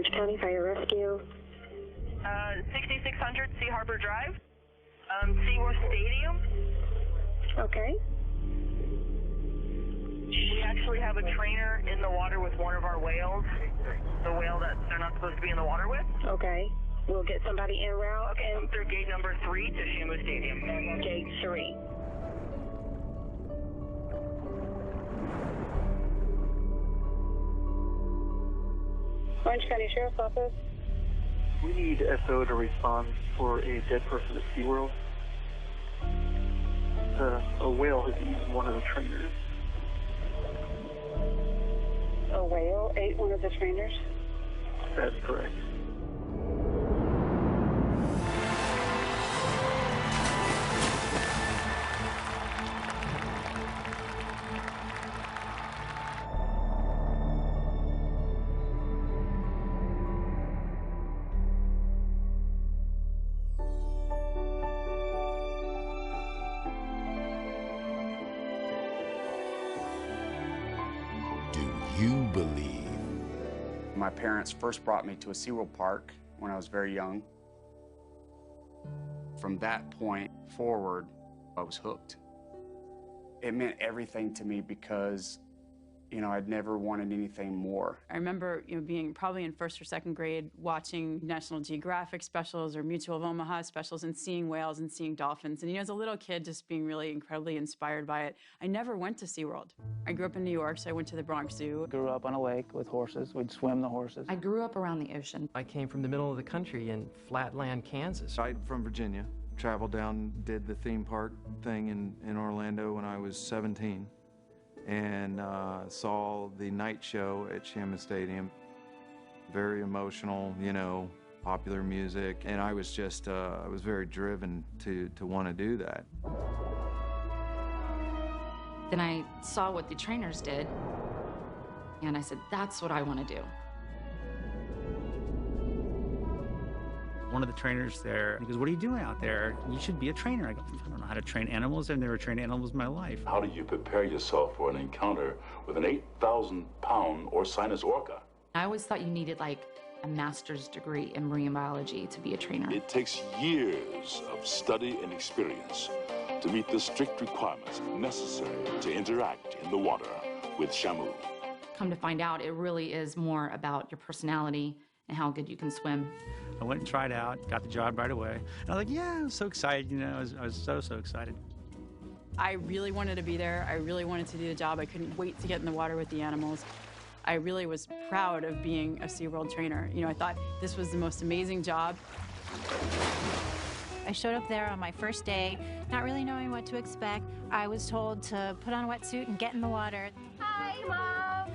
Orange County Fire Rescue. 6600 Sea Harbor Drive, SeaWorld Stadium. Okay. We actually have a trainer in the water with one of our whales, the whale that they're not supposed to be in the water with. Okay. We'll get somebody en route. Okay, come through gate number 3 to Shamu Stadium. Gate 3. Orange County Sheriff's Office. We need SO to respond for a dead person at SeaWorld. A whale has eaten one of the trainers. A whale ate one of the trainers? That's correct. You believe. My parents first brought me to a SeaWorld park when I was very young. From that point forward, I was hooked. It meant everything to me because, you know, I'd never wanted anything more. I remember, being probably in first or second grade, watching National Geographic specials or Mutual of Omaha specials and seeing whales and seeing dolphins. And, as a little kid, just being really incredibly inspired by it. I never went to SeaWorld. I grew up in New York, so I went to the Bronx Zoo. Grew up on a lake with horses. We'd swim the horses. I grew up around the ocean. I came from the middle of the country in Flatland, Kansas. I'm from Virginia. Traveled down, did the theme park thing in Orlando when I was 17. And saw the night show at Shamu Stadium. Very emotional, popular music. And I was just, I was very driven to want to do that. Then I saw what the trainers did, and I said, that's what I want to do. One of the trainers there, he goes, what are you doing out there? You should be a trainer. I go, I don't know how to train animals. I've never trained animals in my life. How do you prepare yourself for an encounter with an 8,000-pound Orcinus orca? I always thought you needed like a master's degree in marine biology to be a trainer. It takes years of study and experience to meet the strict requirements necessary to interact in the water with Shamu. Come to find out, it really is more about your personality and how good you can swim. I went and tried out, got the job right away. And I was like, yeah, I was so excited, I was so excited. I really wanted to be there. I really wanted to do the job. I couldn't wait to get in the water with the animals. I really was proud of being a SeaWorld trainer. I thought this was the most amazing job. I showed up there on my first day, not really knowing what to expect. I was told to put on a wetsuit and get in the water. Hi, Mom!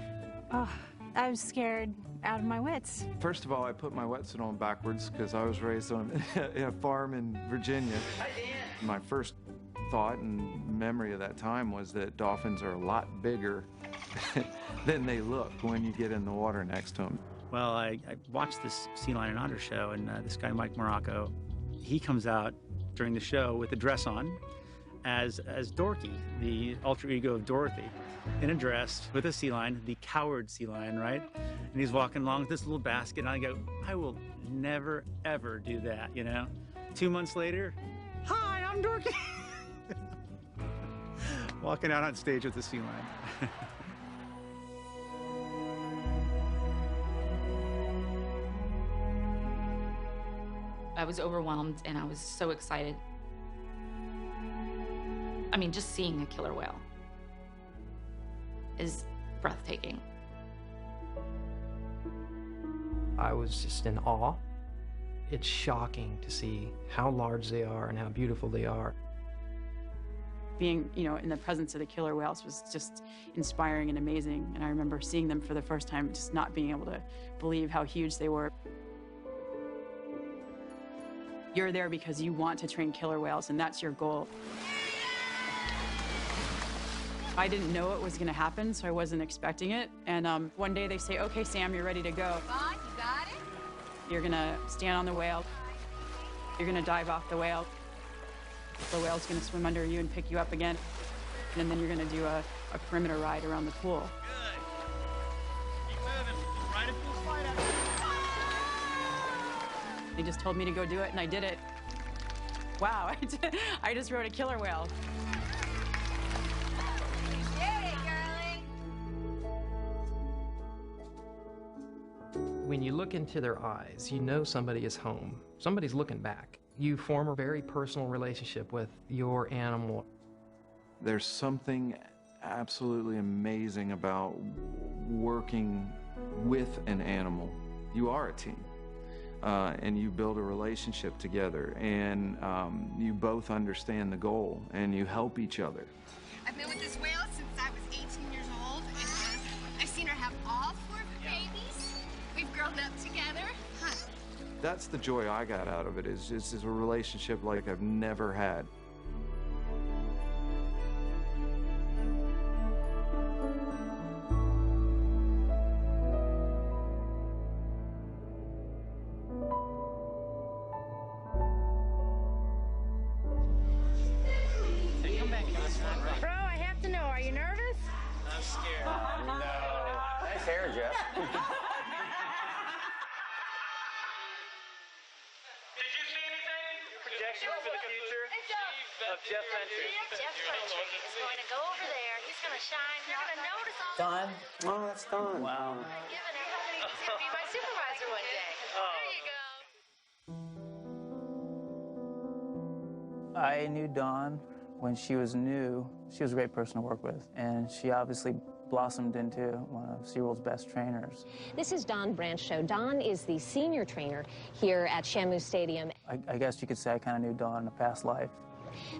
Oh, I was scared out of my wits. First of all, I put my wetsuit on backwards because I was raised on a farm in Virginia. My first thought and memory of that time was that dolphins are a lot bigger than they look when you get in the water next to them. Well, I watched this Sea Lion and Otter show, and this guy, Mike Morocco, he comes out during the show with a dress on as Dorothy, the alter ego of Dorothy, in a dress with a sea lion, the coward sea lion, right? And he's walking along with this little basket, and I go, I will never, ever do that, 2 months later, hi, I'm Dorothy. Walking out on stage with the sea lion. I was overwhelmed, and I was so excited. I mean, just seeing a killer whale is breathtaking. I was just in awe. It's shocking to see how large they are and how beautiful they are. Being, in the presence of the killer whales was just inspiring and amazing. And I remember seeing them for the first time, just not being able to believe how huge they were. You're there because you want to train killer whales, and that's your goal. I didn't know it was going to happen, so I wasn't expecting it. And one day they say, okay, Sam, you're ready to go. Come on, you got it? You're going to stand on the whale. You're going to dive off the whale. The whale's going to swim under you and pick you up again. And then you're going to do a perimeter ride around the pool. Good. Keep moving. Right at full flight. They just told me to go do it, and I did it. Wow, I just rode a killer whale. When you look into their eyes, you know somebody is home. Somebody's looking back. You form a very personal relationship with your animal. There's something absolutely amazing about working with an animal. You are a team, and you build a relationship together, and you both understand the goal, and you help each other. I've been with this whale since I was 18 years old, and I've seen her have all 4 babies. We've grown up together. That's the joy I got out of it, is a relationship like I've never had. Bro, I have to know, are you nervous? I'm scared. No. Nice hair, Jeff. Projections for the future of Jeff Ventry. Jeff Ventry is going to go over there. He's going to shine. You're going to notice all Don? Oh, that's Don. Wow. Giving her he's going to be my supervisor one day. There you go. I knew Dawn when she was new. She was a great person to work with, and she obviously blossomed into one of SeaWorld's best trainers. This is Don Brancho. Don is the senior trainer here at Shamu Stadium. I guess you could say I kind of knew Dawn in a past life.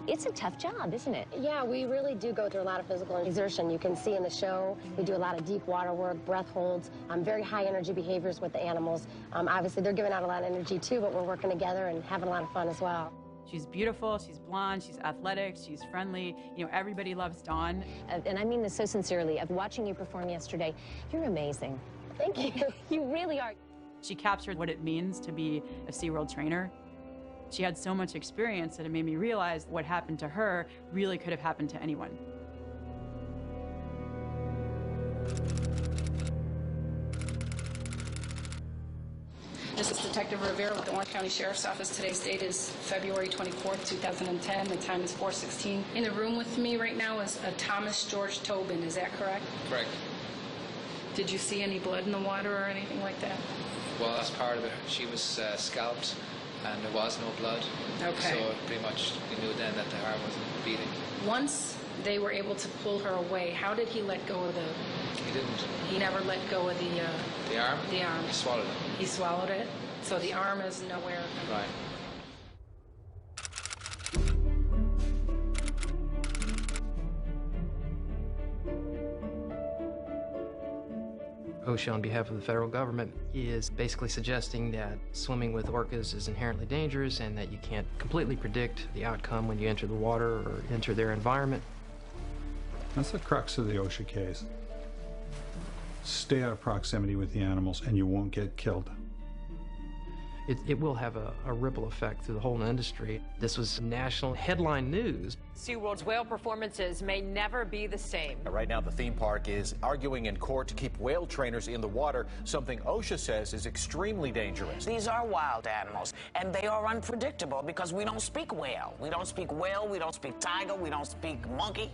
It's a tough job, isn't it? Yeah, we really do go through a lot of physical exertion. You can see in the show, we do a lot of deep water work, breath holds, very high energy behaviors with the animals. Obviously, they're giving out a lot of energy too, but we're working together and having a lot of fun as well. She's beautiful, she's blonde, she's athletic, she's friendly. You know, everybody loves Dawn. And I mean this so sincerely. Of watching you perform yesterday, you're amazing. Thank you. You really are. She captured what it means to be a SeaWorld trainer. She had so much experience that it made me realize what happened to her really could have happened to anyone. This is Detective Rivera with the Orange County Sheriff's Office. Today's date is February 24th, 2010. The time is 4:16. In the room with me right now is a Thomas George Tobin. Is that correct? Correct. Did you see any blood in the water or anything like that? Well, that's part of it. She was scalped, and there was no blood. Okay. So pretty much we knew then that the heart wasn't beating. Once they were able to pull her away, how did he let go of the... He didn't. He never let go of the... The arm? The arm. He swallowed it. He swallowed it? So the arm is nowhere... Right. OSHA, on behalf of the federal government, is basically suggesting that swimming with orcas is inherently dangerous and that you can't completely predict the outcome when you enter the water or enter their environment. That's the crux of the OSHA case. Stay out of proximity with the animals and you won't get killed. It will have a ripple effect through the whole industry. This was national headline news. SeaWorld's whale performances may never be the same. Right now, the theme park is arguing in court to keep whale trainers in the water, something OSHA says is extremely dangerous. These are wild animals, and they are unpredictable because we don't speak whale. We don't speak whale, we don't speak tiger, we don't speak monkey.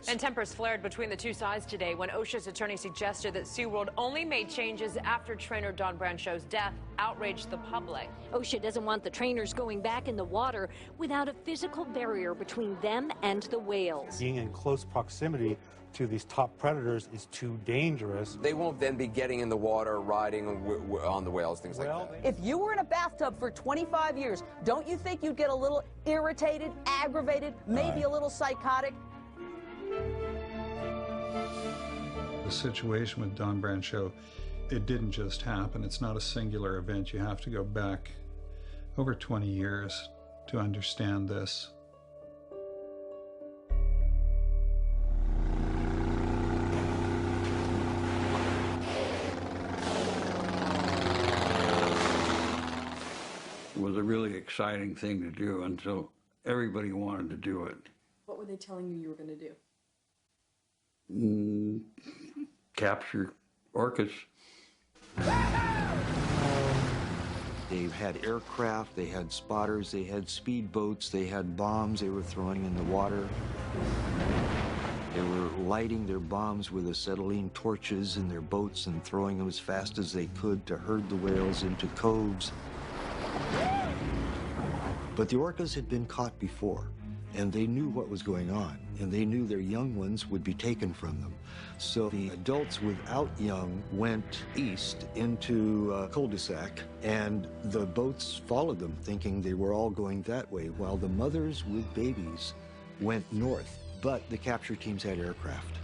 And tempers flared between the two sides today when OSHA's attorney suggested that SeaWorld only made changes after trainer Don Brancho's death outraged the public. OSHA doesn't want the trainers going back in the water without a physical barrier between them and the whales. Being in close proximity to these top predators is too dangerous. They won't then be getting in the water, riding on the whales, things like that. If you were in a bathtub for 25 years, don't you think you'd get a little irritated, aggravated, maybe a little psychotic? The situation with Don Brancho, it didn't just happen. It's not a singular event. You have to go back over 20 years to understand this. It was a really exciting thing to do, and so everybody wanted to do it. What were they telling you were going to do? Capture orcas. They had aircraft, they had spotters, they had speedboats, they had bombs they were throwing in the water. They were lighting their bombs with acetylene torches in their boats and throwing them as fast as they could to herd the whales into coves. But the orcas had been caught before, and they knew what was going on, and they knew their young ones would be taken from them. So the adults without young went east into a cul-de-sac, and the boats followed them, thinking they were all going that way, while the mothers with babies went north. But the capture teams had aircraft,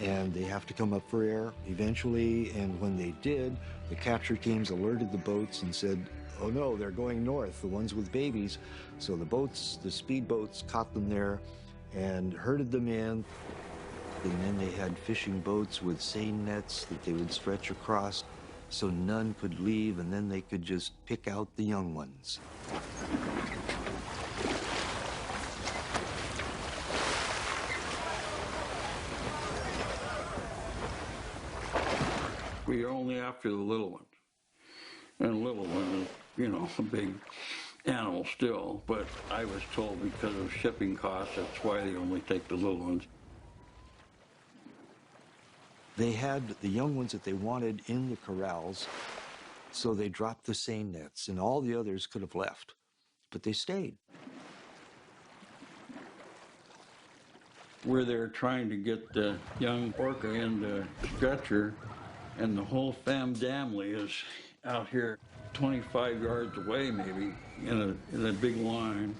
and they have to come up for air eventually, and when they did, the capture teams alerted the boats and said, oh no, they're going north, the ones with babies. So the boats, the speedboats, caught them there and herded them in. And then they had fishing boats with seine nets that they would stretch across so none could leave, and then they could just pick out the young ones. We are only after the little ones. And the little one is, you know, a big animal still, but I was told because of shipping costs, that's why they only take the little ones. They had the young ones that they wanted in the corrals, so they dropped the seine nets, and all the others could have left, but they stayed. We're there trying to get the young orca in the stretcher, and the whole family is out here 25 yards away maybe in a big line,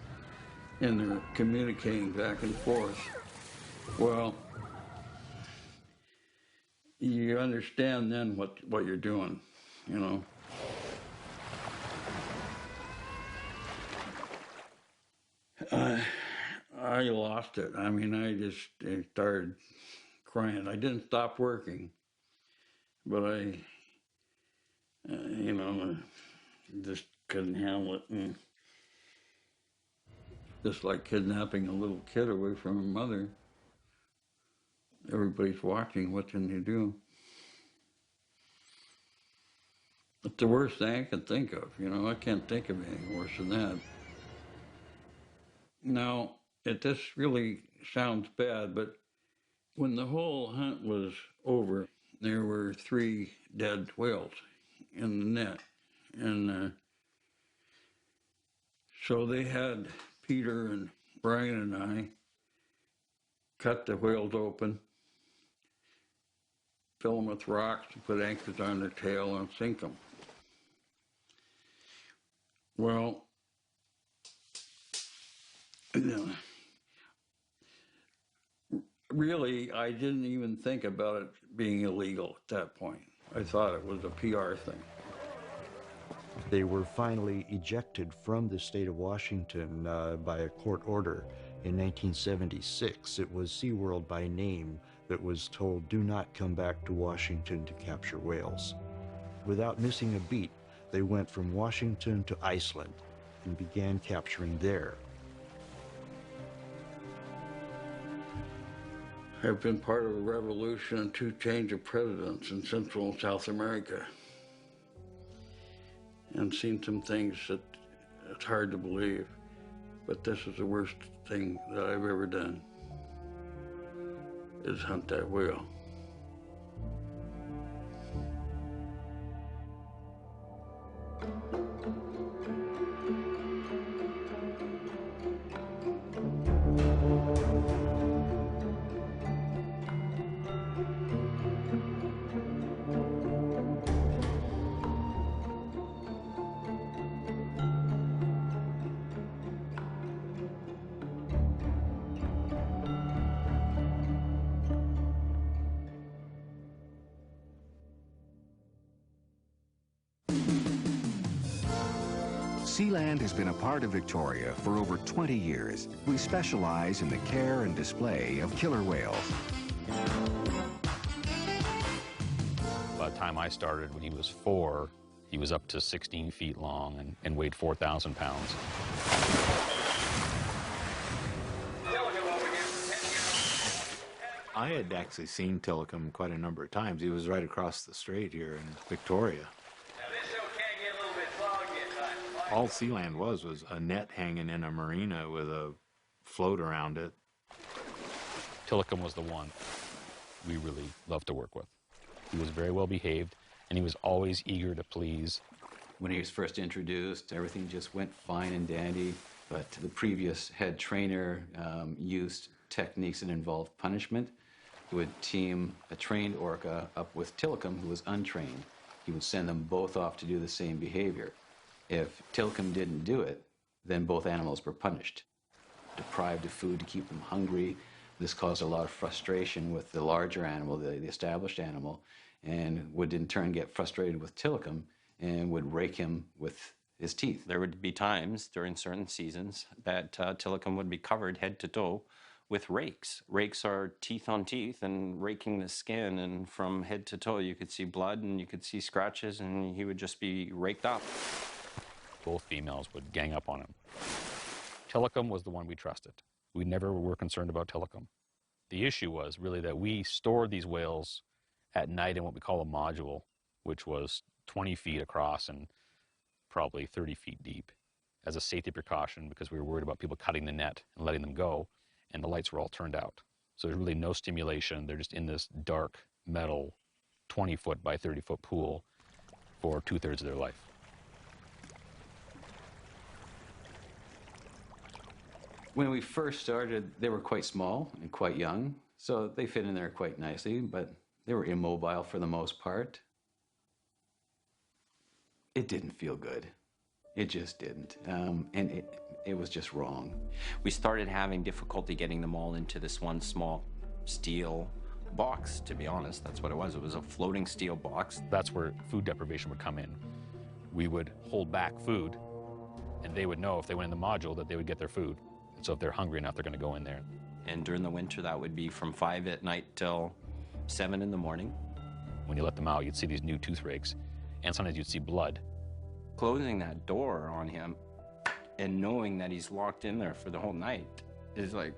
and they're communicating back and forth. Well, you understand then what you're doing, you know. I lost it. I mean, I started crying. I didn't stop working, but I, you know, just couldn't handle it. And just like kidnapping a little kid away from her mother. Everybody's watching. What can you do? It's the worst thing I can think of. You know, I can't think of anything worse than that. Now, this really sounds bad, but when the whole hunt was over, there were 3 dead whales in the net. And so they had Peter and Brian and I cut the whales open, fill them with rocks, and put anchors on their tail and sink them. Well, really, I didn't even think about it being illegal at that point. I thought it was a PR thing. They were finally ejected from the state of Washington by a court order in 1976. It was SeaWorld by name that was told, do not come back to Washington to capture whales. Without missing a beat, they went from Washington to Iceland and began capturing there. I've been part of a revolution and 2 change of presidents in Central and South America, and seen some things that it's hard to believe, but this is the worst thing that I've ever done, is hunt that whale. Sealand has been a part of Victoria for over 20 years. We specialize in the care and display of killer whales. By the time I started, when he was 4, he was up to 16 feet long and weighed 4,000 pounds. I had actually seen Tillicum quite a number of times. He was right across the strait here in Victoria. All Sealand was a net hanging in a marina with a float around it. Tilikum was the one we really loved to work with. He was very well behaved, and he was always eager to please. When he was first introduced, everything just went fine and dandy, but the previous head trainer used techniques that involved punishment. He would team a trained orca up with Tilikum, who was untrained. He would send them both off to do the same behavior. If Tilikum didn't do it, then both animals were punished. Deprived of food to keep them hungry. This caused a lot of frustration with the larger animal, the established animal, and would in turn get frustrated with Tilikum and would rake him with his teeth. There would be times during certain seasons that Tilikum would be covered head to toe with rakes. Rakes are teeth on teeth and raking the skin, and from head to toe you could see blood and you could see scratches, and he would just be raked up. Both females would gang up on him. Tilikum was the one we trusted. We never were concerned about Tilikum. The issue was really that we stored these whales at night in what we call a module, which was 20 feet across and probably 30 feet deep, as a safety precaution because we were worried about people cutting the net and letting them go, and the lights were all turned out. So there's really no stimulation. They're just in this dark metal 20-foot by 30-foot pool for 2/3 of their life. When we first started, they were quite small and quite young, so they fit in there quite nicely, but they were immobile for the most part. It didn't feel good. It just didn't, and it was just wrong. We started having difficulty getting them all into this one small steel box, to be honest. That's what it was. It was a floating steel box. That's where food deprivation would come in. We would hold back food, and they would know if they went in the module that they would get their food. And so if they're hungry enough, they're going to go in there. And during the winter, that would be from 5 at night till 7 in the morning. When you let them out, you'd see these new tooth rakes, and sometimes you'd see blood. Closing that door on him and knowing that he's locked in there for the whole night is like,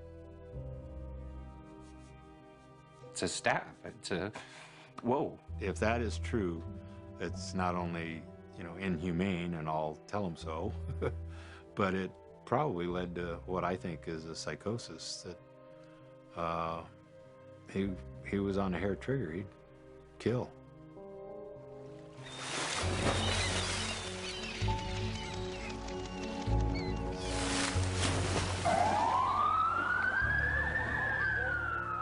it's a stab. It's a, whoa. If that is true, it's not only, inhumane, and I'll tell him so, but it probably led to what I think is a psychosis, that he was on a hair trigger. He'd kill.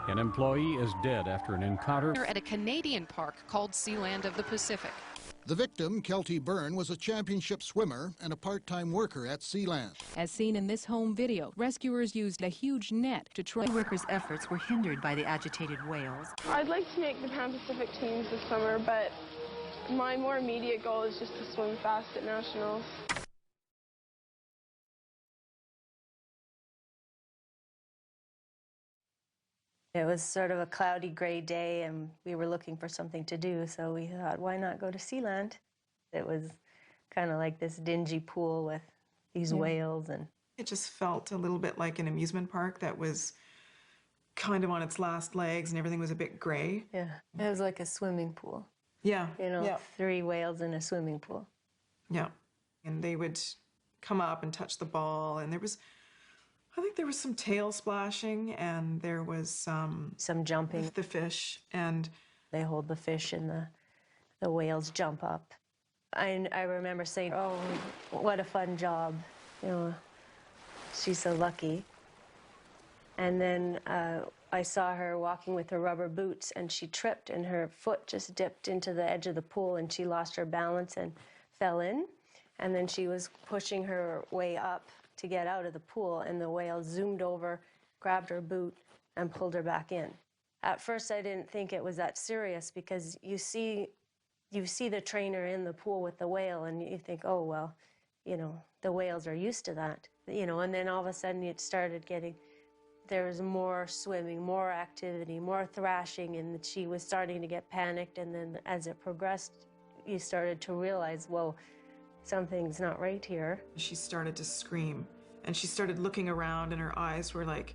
An employee is dead after an encounter at a Canadian park called Sealand of the Pacific. The victim, Kelty Byrne, was a championship swimmer and a part-time worker at Sealand. As seen in this home video, rescuers used a huge net to try. The workers' efforts were hindered by the agitated whales. I'd like to make the Pan-Pacific teams this summer, but my more immediate goal is just to swim fast at nationals. It was sort of a cloudy, gray day, and we were looking for something to do, so we thought, why not go to Sealand? It was kind of like this dingy pool with these whales. And it just felt a little bit like an amusement park that was kind of on its last legs, and everything was a bit gray. Yeah, it was like a swimming pool. Yeah. 3 whales in a swimming pool. Yeah, and they would come up and touch the ball, and I think there was some tail splashing, and there was some jumping. With the fish, and they hold the fish, and the whales jump up. I remember saying, "Oh, what a fun job! She's so lucky." And then I saw her walking with her rubber boots, and she tripped, and her foot just dipped into the edge of the pool, and she lost her balance and fell in. And then she was pushing her way up to get out of the pool, and the whale zoomed over, grabbed her boot, and pulled her back in. At first, I didn't think it was that serious, because you see the trainer in the pool with the whale, and you think, oh, well, the whales are used to that. And then all of a sudden it started there was more swimming, more activity, more thrashing, and she was starting to get panicked. And then as it progressed, you started to realize, whoa, something's not right here. She started to scream, and she started looking around, and her eyes were like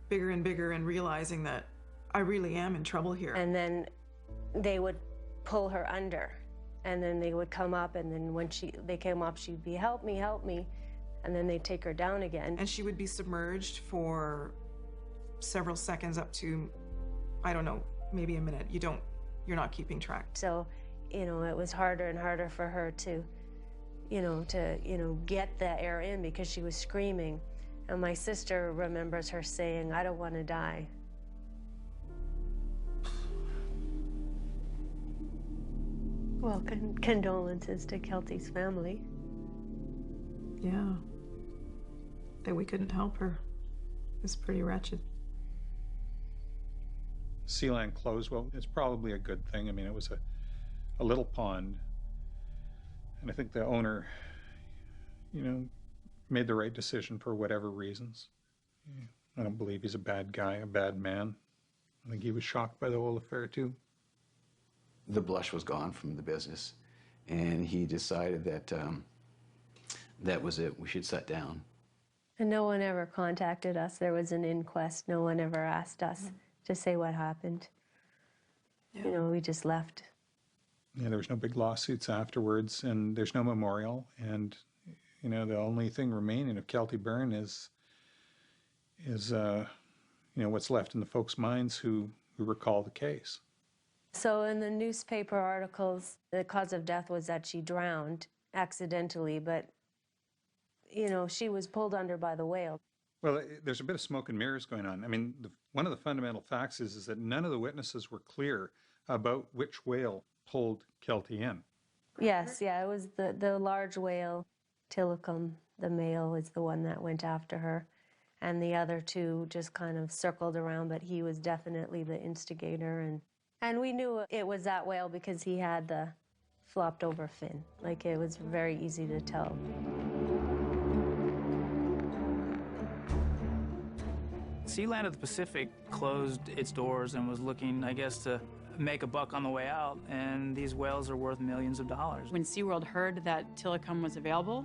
bigger and bigger, and realizing that I really am in trouble here. And then they would pull her under, And then they would come up, and then when they came up, she'd be, help me, help me. And then they'd take her down again. And she would be submerged for several seconds up to, I don't know, maybe a minute. You're not keeping track. So, you know, it was harder and harder for her to, get the air in because she was screaming. And my sister remembers her saying, I don't want to die. Well, condolences to Kelty's family. Yeah. That we couldn't help her. It was pretty wretched. Sealand closed, well, it's probably a good thing. I mean, it was a little pond. And I think the owner, made the right decision for whatever reasons. I don't believe he's a bad guy, a bad man. I think he was shocked by the whole affair, too. The blush was gone from the business, and he decided that that was it. We should shut down. And no one ever contacted us. There was an inquest. No one ever asked us to say what happened. Yeah. We just left. Yeah, there was no big lawsuits afterwards, and there's no memorial. And, the only thing remaining of Kelty Byrne is what's left in the folks' minds who recall the case. So in the newspaper articles, the cause of death was that she drowned accidentally, but, she was pulled under by the whale. Well, there's a bit of smoke and mirrors going on. I mean, one of the fundamental facts is that none of the witnesses were clear about which whale pulled Kelty in. Yes, yeah, it was the large whale, Tilikum, the male, is the one that went after her. And the other two just kind of circled around, but he was definitely the instigator. And we knew it was that whale because he had the flopped over fin. Like, it was very easy to tell. Sealand of the Pacific closed its doors and was looking, I guess, to make a buck on the way out, and these whales are worth millions of dollars. When SeaWorld heard that Tilikum was available,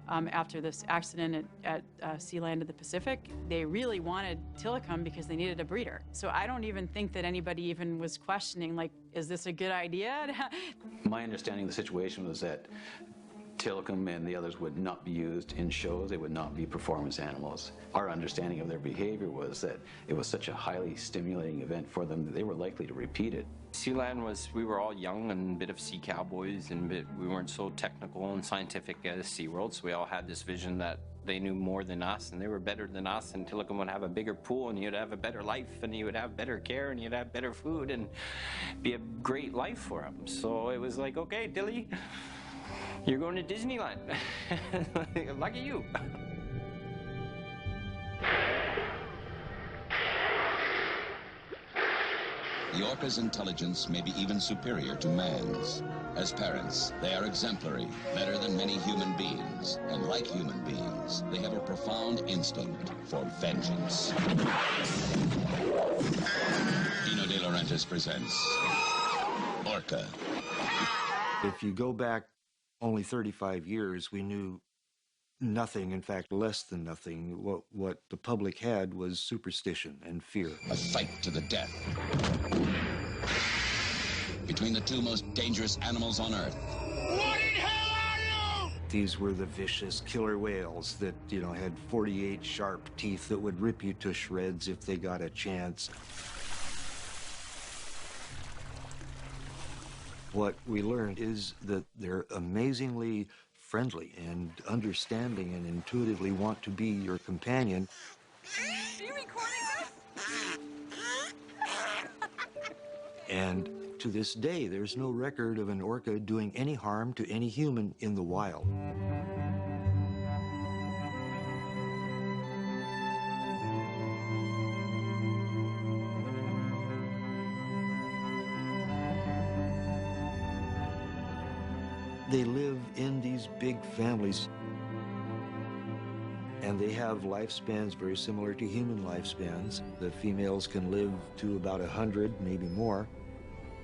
after this accident at Sealand of the Pacific, they really wanted Tilikum because they needed a breeder. So I don't even think that anybody even was questioning, like, is this a good idea? My understanding of the situation was that Tilikum and the others would not be used in shows. They would not be performance animals. Our understanding of their behavior was that it was such a highly stimulating event for them that they were likely to repeat it. Sealand we were all young and a bit of sea cowboys, and we weren't so technical and scientific as SeaWorld, so we all had this vision that they knew more than us and they were better than us, and Tilikum would have a bigger pool and you'd have a better life and you would have better care and you'd have better food and be a great life for them. So it was like, okay, Tilly, you're going to Disneyland. Lucky you. The orca's intelligence may be even superior to man's. As parents, they are exemplary, better than many human beings. And like human beings, they have a profound instinct for vengeance. Dino De Laurentiis presents Orca. If you go back only 35 years, we knew nothing, in fact, less than nothing. What the public had was superstition and fear. A fight to the death between the two most dangerous animals on Earth. What in hell are you? These were the vicious killer whales that, had 48 sharp teeth that would rip you to shreds if they got a chance. What we learned is that they're amazingly friendly and understanding and intuitively want to be your companion. Are you recording this? And to this day, there's no record of an orca doing any harm to any human in the wild. They live in these big families, and they have lifespans very similar to human lifespans. The females can live to about 100, maybe more,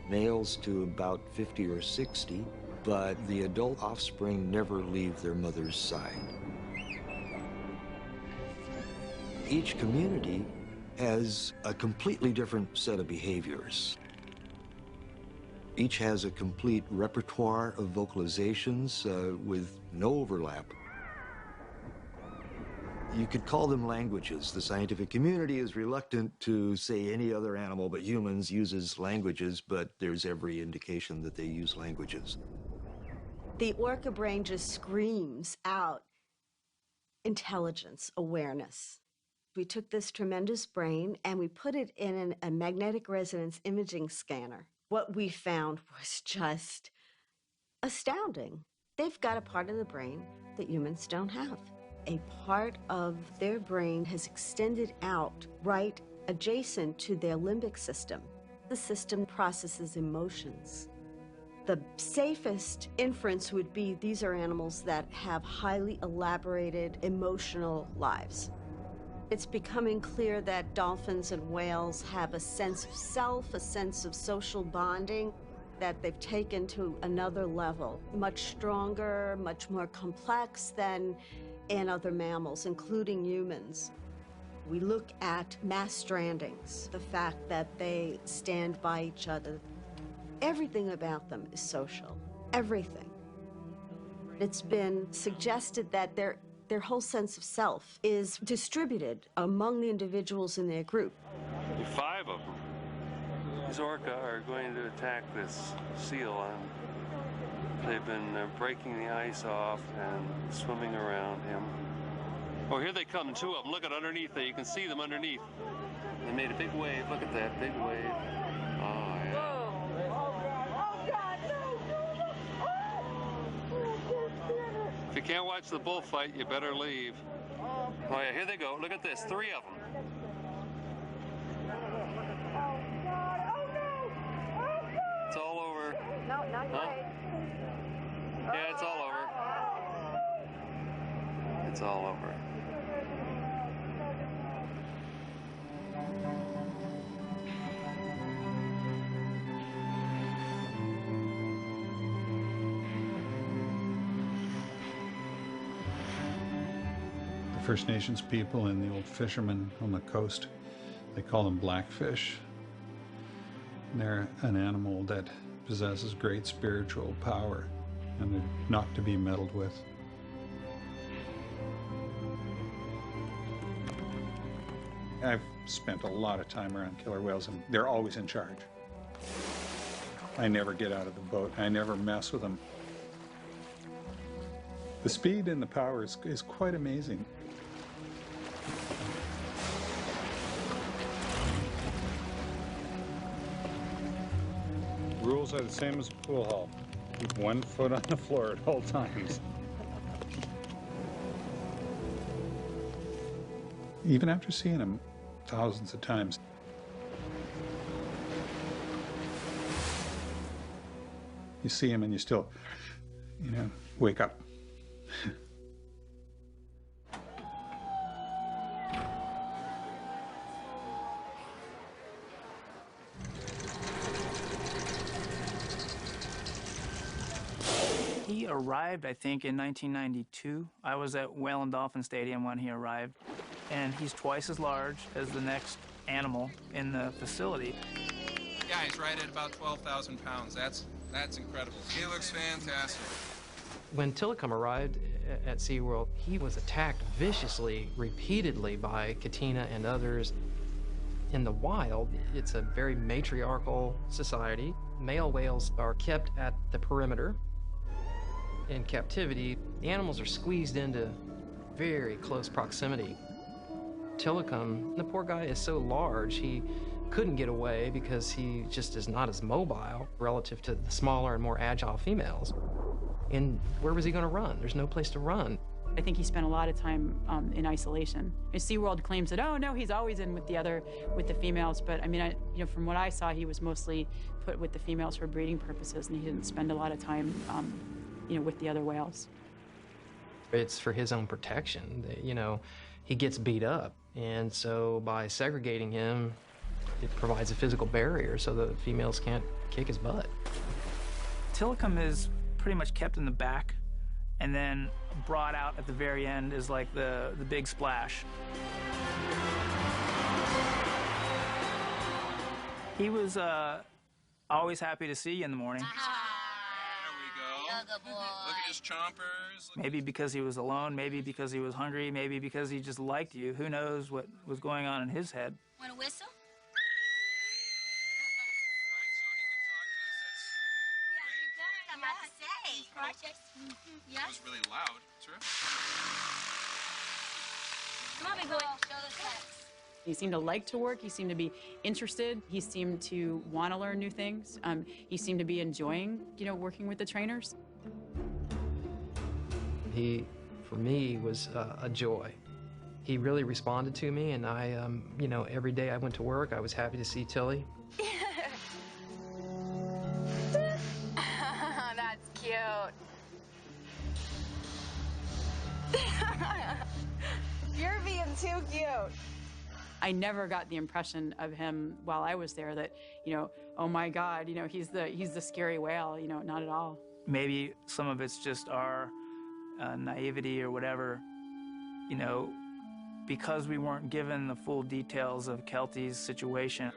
males to about 50 or 60, but the adult offspring never leave their mother's side. Each community has a completely different set of behaviors. Each has a complete repertoire of vocalizations with no overlap. You could call them languages. The scientific community is reluctant to say any other animal but humans uses languages, but there's every indication that they use languages. The orca brain just screams out intelligence, awareness. We took this tremendous brain and we put it in a magnetic resonance imaging scanner. What we found was just astounding. They've got a part of the brain that humans don't have. A part of their brain has extended out right adjacent to their limbic system. The system processes emotions. The safest inference would be these are animals that have highly elaborated emotional lives. It's becoming clear that dolphins and whales have a sense of self, a sense of social bonding that they've taken to another level, much stronger, much more complex than in other mammals, including humans. We look at mass strandings, the fact that they stand by each other. Everything about them is social, everything. It's been suggested that their whole sense of self is distributed among the individuals in their group. 5 of them. These orca are going to attack this seal, and they've been breaking the ice off and swimming around him. Oh, here they come, 2 of them. Look at underneath there. You can see them underneath. They made a big wave. Look at that big wave. Oh, yeah. If you can't watch the bullfight, you better leave. Oh yeah, here they go. Look at this, 3 of them. It's all over. No, not quite. Yeah, it's all over. It's all over. First Nations people and the old fishermen on the coast, they call them blackfish. And they're an animal that possesses great spiritual power, and they're not to be meddled with. I've spent a lot of time around killer whales, and they're always in charge. I never get out of the boat. I never mess with them. The speed and the power is quite amazing. Rules are the same as a pool hall. Keep 1 foot on the floor at all times. Even after seeing them thousands of times, you see them and you still, wake up. He arrived, I think, in 1992. I was at Whale and Dolphin Stadium when he arrived, and he's twice as large as the next animal in the facility. Yeah, he's right at about 12,000 pounds. That's incredible. He looks fantastic. When Tilikum arrived at SeaWorld, he was attacked viciously, repeatedly by Katina and others. In the wild, it's a very matriarchal society. Male whales are kept at the perimeter. In captivity, the animals are squeezed into very close proximity. Tilikum, the poor guy is so large, he couldn't get away because he just is not as mobile relative to the smaller and more agile females. And where was he going to run? There's no place to run. I think he spent a lot of time in isolation. SeaWorld claims that, oh no, he's always in with the females, but I mean, from what I saw, he was mostly put with the females for breeding purposes, and he didn't spend a lot of time with the other whales. It's for his own protection. He gets beat up, and so by segregating him, it provides a physical barrier so the females can't kick his butt. Tilikum is pretty much kept in the back, and then brought out at the very end is like the big splash. He was Always happy to see you in the morning. There we go. Look at his chompers. Maybe because he was alone, maybe because he was hungry, maybe because he just liked you. Who knows what was going on in his head. Want a whistle? It was really loud. True. Come on, big boy. Show the sex. He seemed to like to work. He seemed to be interested. He seemed to want to learn new things. He seemed to be enjoying, working with the trainers. He, for me, was a joy. He really responded to me, and I, every day I went to work, I was happy to see Tilly. That's cute. You're being too cute. I never got the impression of him while I was there that, oh my God, he's the scary whale, not at all. Maybe some of it's just our naivety or whatever, because we weren't given the full details of Kelty's situation.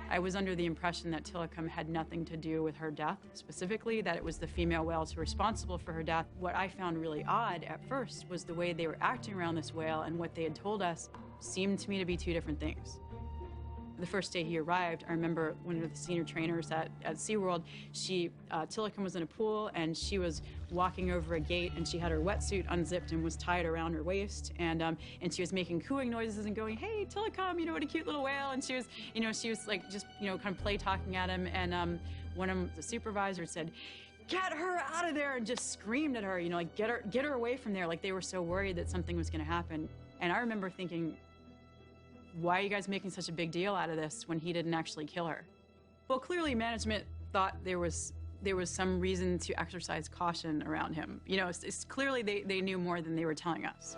I was under the impression that Tilikum had nothing to do with her death, specifically that it was the female whales who were responsible for her death. What I found really odd at first was the way they were acting around this whale, and what they had told us seemed to me to be two different things. The first day he arrived, I remember one of the senior trainers at SeaWorld, Tilikum was in a pool, and she was walking over a gate, and she had her wetsuit unzipped and was tied around her waist, and she was making cooing noises and going, "Hey, Tilikum, what a cute little whale," and she was like just, kind of play talking at him, and one of the supervisors said, "Get her out of there," and just screamed at her, like, get her away from there, like they were so worried that something was gonna happen. And I remember thinking, why are you guys making such a big deal out of this when he didn't actually kill her? Well, clearly management thought there was some reason to exercise caution around him. It's clearly they knew more than they were telling us.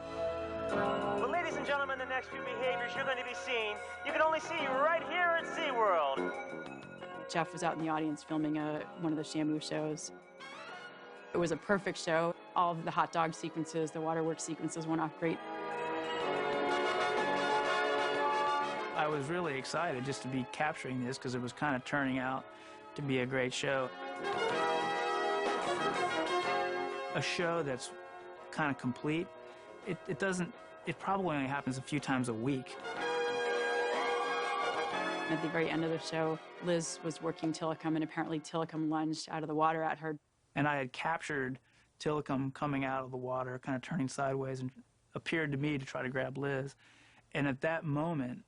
Well, ladies and gentlemen, the next few behaviors you're going to be seeing, you can only see right here at SeaWorld. Jeff was out in the audience filming one of the Shamu shows. It was a perfect show. All of the hot dog sequences, the waterworks sequences went off great. I was really excited just to be capturing this because it was kind of turning out to be a great show. A show that's kind of complete, it probably only happens a few times a week. At the very end of the show, Liz was working Tilikum, and apparently Tilikum lunged out of the water at her. And I had captured Tilikum coming out of the water, kind of turning sideways, and appeared to me to try to grab Liz. And at that moment,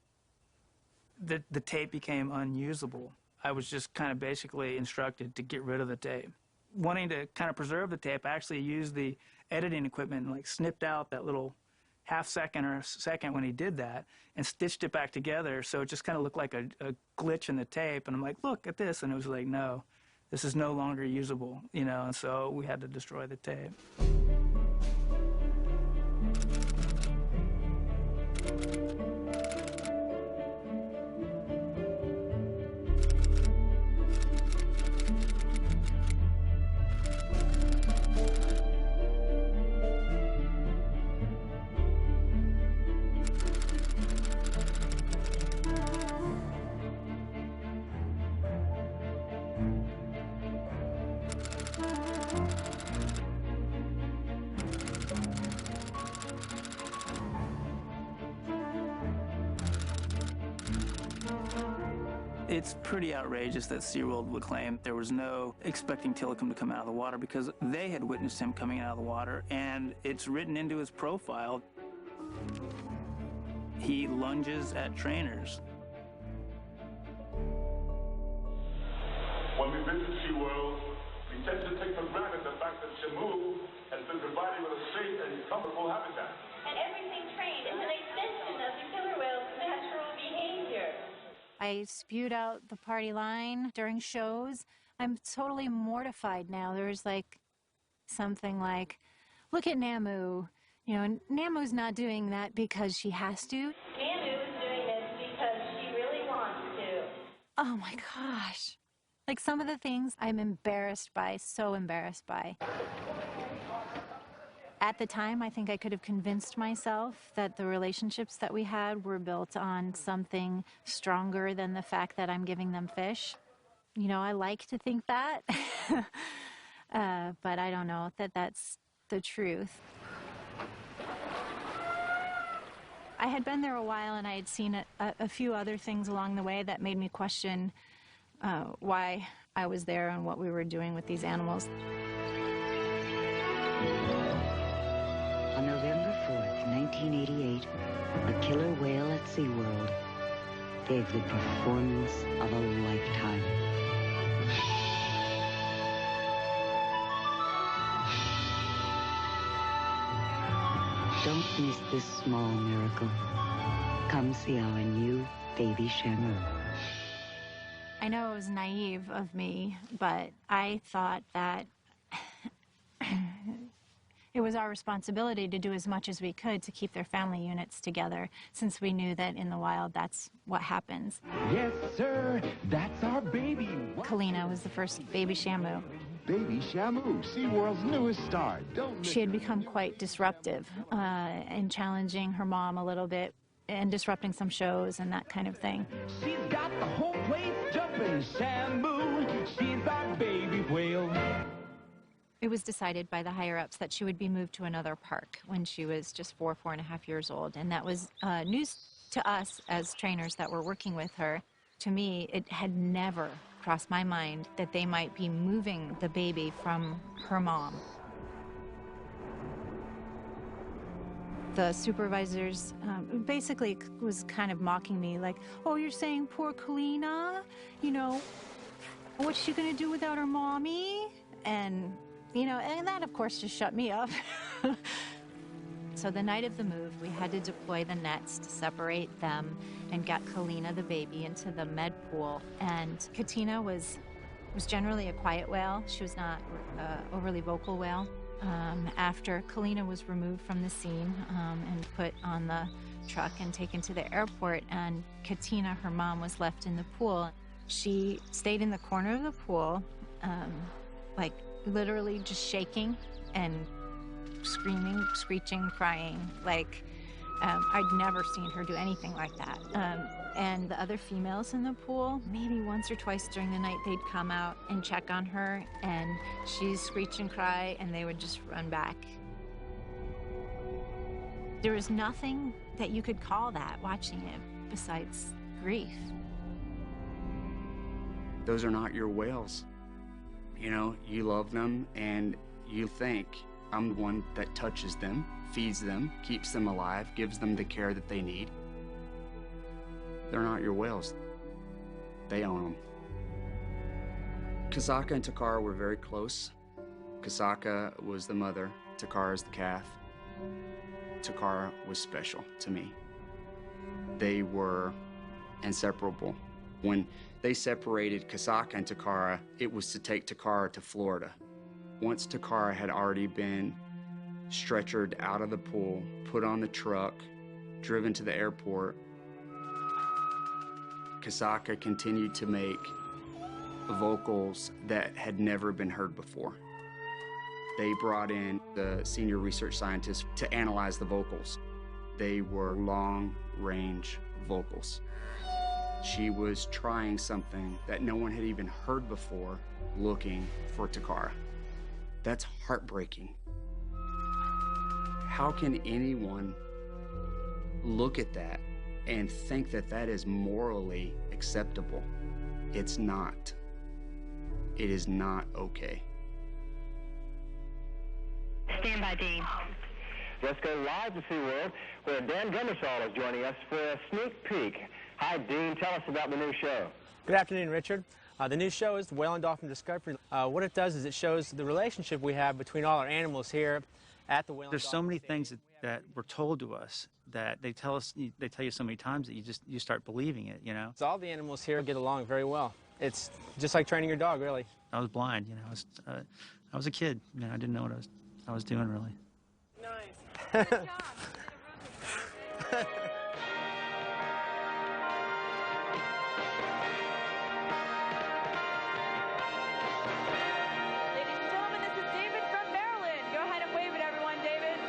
the tape became unusable. I was just kind of basically instructed to get rid of the tape. Wanting to kind of preserve the tape, I actually used the editing equipment and snipped out that little half second or a second when he did that and stitched it back together so it just kind of looked like a glitch in the tape. And I'm like, look at this. And it was like, no, this is no longer usable, and so we had to destroy the tape. It's pretty outrageous that SeaWorld would claim there was no expecting Tilikum to come out of the water because they had witnessed him coming out of the water, and it's written into his profile. He lunges at trainers. When we visit SeaWorld, we tend to take for granted the fact that Shamu has been provided with a safe and comfortable habitat. And everything trained is an extension of the killer whale's natural behavior. I spewed out the party line during shows. I'm totally mortified now. There's something like, look at Namu. Namu's not doing that because she has to. Namu is doing this because she really wants to. Oh my gosh. Some of the things I'm embarrassed by, so embarrassed by. At the time, I think I could have convinced myself that the relationships that we had were built on something stronger than the fact that I'm giving them fish. You know, I like to think that, but I don't know that that's the truth. I had been there a while, and I had seen a few other things along the way that made me question why I was there and what we were doing with these animals. On November 4th, 1988, a killer whale at SeaWorld gave the performance of a lifetime. Don't miss this small miracle. Come see our new baby Shamu. I know it was naive of me, but I thought that it was our responsibility to do as much as we could to keep their family units together, since we knew that in the wild that's what happens. Yes, sir, that's our baby. Kalina was the first baby Shamu. Baby Shamu, SeaWorld's newest star. She had become quite disruptive and challenging her mom a little bit and disrupting some shows and that kind of thing. She's got the whole place jumping. Shamu, she's our baby whale. It was decided by the higher-ups that she would be moved to another park when she was just 4.5 years old. And that was news to us as trainers that were working with her. To me, it had never crossed my mind that they might be moving the baby from her mom. The supervisors basically was kind of mocking me, like, oh, you're saying poor Kalina? You know, what's she gonna do without her mommy? And you know, and that, of course, just shut me up. So the night of the move, we had to deploy the nets to separate them and get Kalina, the baby, into the med pool. And Katina was generally a quiet whale. She was not overly vocal whale. After Kalina was removed from the scene and put on the truck and taken to the airport, and Katina, her mom, was left in the pool, she stayed in the corner of the pool, like, literally just shaking and screaming, screeching, crying. Like, I'd never seen her do anything like that. And the other females in the pool, maybe once or twice during the night, they'd come out and check on her, and she'd screech and cry, and they would just run back. There was nothing that you could call that, watching it, besides grief. Those are not your whales. You know, you love them and you think, I'm the one that touches them, feeds them, keeps them alive, gives them the care that they need. They're not your whales. They own them. Kasaka and Takara were very close. Kasaka was the mother, Takara's the calf. Takara was special to me. They were inseparable. When they separated Kasaka and Takara, it was to take Takara to Florida. Once Takara had already been stretchered out of the pool, put on the truck, driven to the airport, Kasaka continued to make vocals that had never been heard before. They brought in the senior research scientist to analyze the vocals. They were long-range vocals. She was trying something that no one had even heard before, looking for Takara. That's heartbreaking. How can anyone look at that and think that that is morally acceptable? It's not. It is not okay. Stand by, Dean. Let's go live to SeaWorld, where Dan Gundershall is joining us for a sneak peek. Hi, Dean. Tell us about the new show. Good afternoon, Richard. The new show is the Whale and Dolphin Discovery. What it does is it shows the relationship we have between all our animals here at the Whale and Dolphin. There's so many things that were told to us that they tell you so many times that you start believing it, you know. So all the animals here get along very well. It's just like training your dog, really. I was blind, you know. I was a kid, you know. I didn't know what I was doing, really. Nice. Good job. Ladies and gentlemen, this is David from Maryland. Go ahead and wave at everyone, David.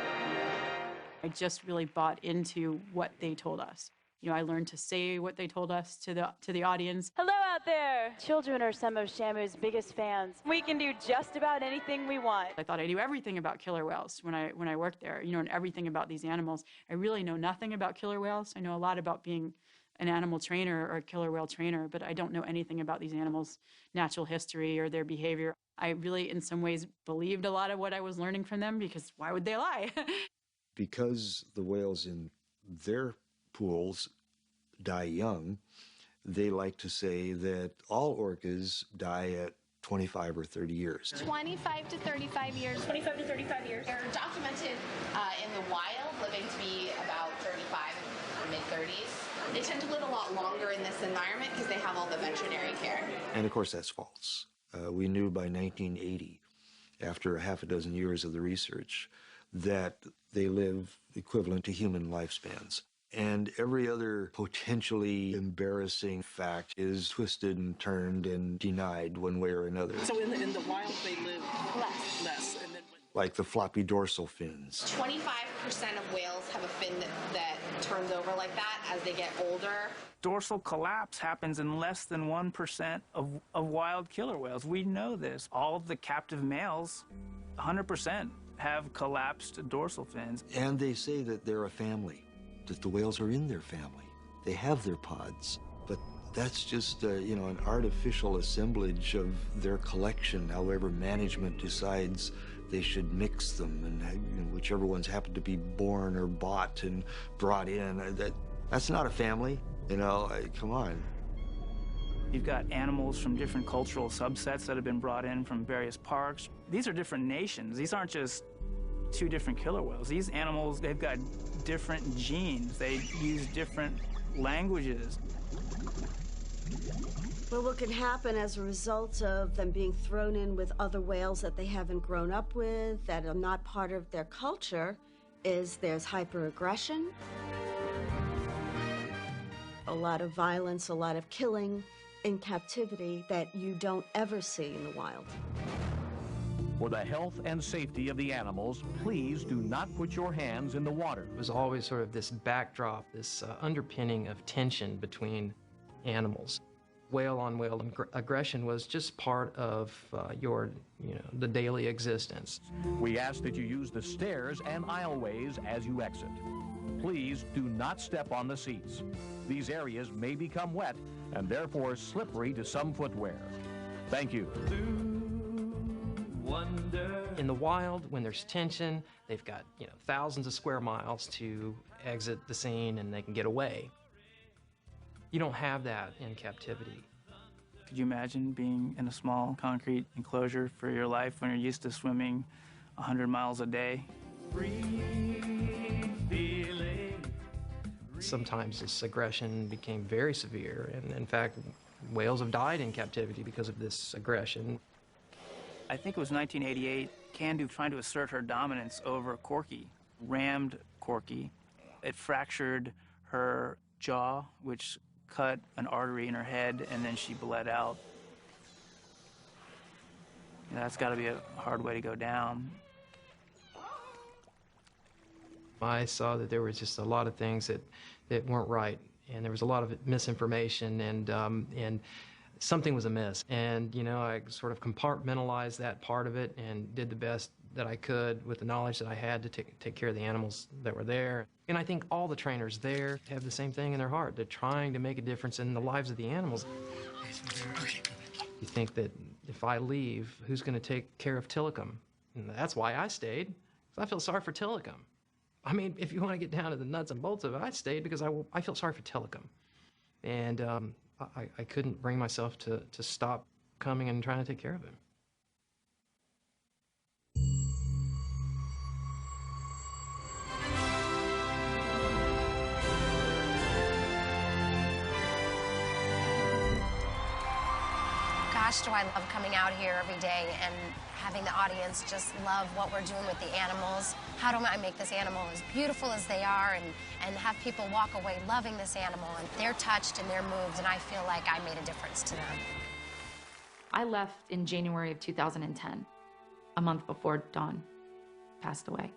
just really bought into what they told us. You know, I learned to say what they told us to the audience. Hello out there! Children are some of Shamu's biggest fans. We can do just about anything we want. I thought I knew everything about killer whales when I worked there, you know, and everything about these animals. I really know nothing about killer whales. I know a lot about being an animal trainer or a killer whale trainer, but I don't know anything about these animals' natural history or their behavior. I really, in some ways, believed a lot of what I was learning from them, because why would they lie? Because the whales in their pools die young, they like to say that all orcas die at 25 or 30 years. 25 to 35 years. 25 to 35 years. They're documented in the wild, living to be about 35 or mid-30s. They tend to live a lot longer in this environment because they have all the veterinary care. And of course, that's false. We knew by 1980, after half a dozen years of the research, that they live equivalent to human lifespans. And every other potentially embarrassing fact is twisted and turned and denied one way or another. So in the wild, they live less. And then like the floppy dorsal fins. 25% of whales have a fin that turns over like that as they get older. Dorsal collapse happens in less than 1% of wild killer whales. We know this. All of the captive males, 100%, have collapsed dorsal fins. And they say that they're a family, that the whales are in their family. They have their pods, but that's just, you know, an artificial assemblage of their collection, however management decides they should mix them, and whichever ones happen to be born or bought and brought in. That's not a family, you know, come on. You've got animals from different cultural subsets that have been brought in from various parks. These are different nations. These aren't just two different killer whales. These animals, they've got different genes. They use different languages. Well, what can happen as a result of them being thrown in with other whales that they haven't grown up with, that are not part of their culture, is there's hyperaggression, a lot of violence, a lot of killing in captivity that you don't ever see in the wild. For the health and safety of the animals, please do not put your hands in the water. It was always sort of this backdrop, this underpinning of tension between animals. Whale-on-whale aggression was just part of the daily existence. We ask that you use the stairs and aisleways as you exit. Please do not step on the seats. These areas may become wet and therefore slippery to some footwear. Thank you. In the wild, when there's tension, they've got thousands of square miles to exit the scene and they can get away. You don't have that in captivity. Could you imagine being in a small concrete enclosure for your life when you're used to swimming 100 miles a day? Sometimes this aggression became very severe, and in fact, whales have died in captivity because of this aggression. I think it was 1988, Candu trying to assert her dominance over Corky, rammed Corky. It fractured her jaw, which cut an artery in her head, and then she bled out. That's got to be a hard way to go down. I saw that there was just a lot of things that weren't right, and there was a lot of misinformation, and something was amiss. And I sort of compartmentalized that part of it and did the best that I could with the knowledge that I had to take care of the animals that were there. And I think all the trainers there have the same thing in their heart. They're trying to make a difference in the lives of the animals. You think that if I leave, who's going to take care of Tillicum? And that's why I stayed, because I feel sorry for Tillicum. I mean, if you want to get down to the nuts and bolts of it, I stayed because I feel sorry for Tillicum. And I couldn't bring myself to stop coming and trying to take care of him. Gosh, do I love coming out here every day and having the audience just love what we're doing with the animals. How do I make this animal as beautiful as they are and have people walk away loving this animal, and they're touched and they're moved, and I feel like I made a difference to them. I left in January of 2010, a month before Dawn passed away.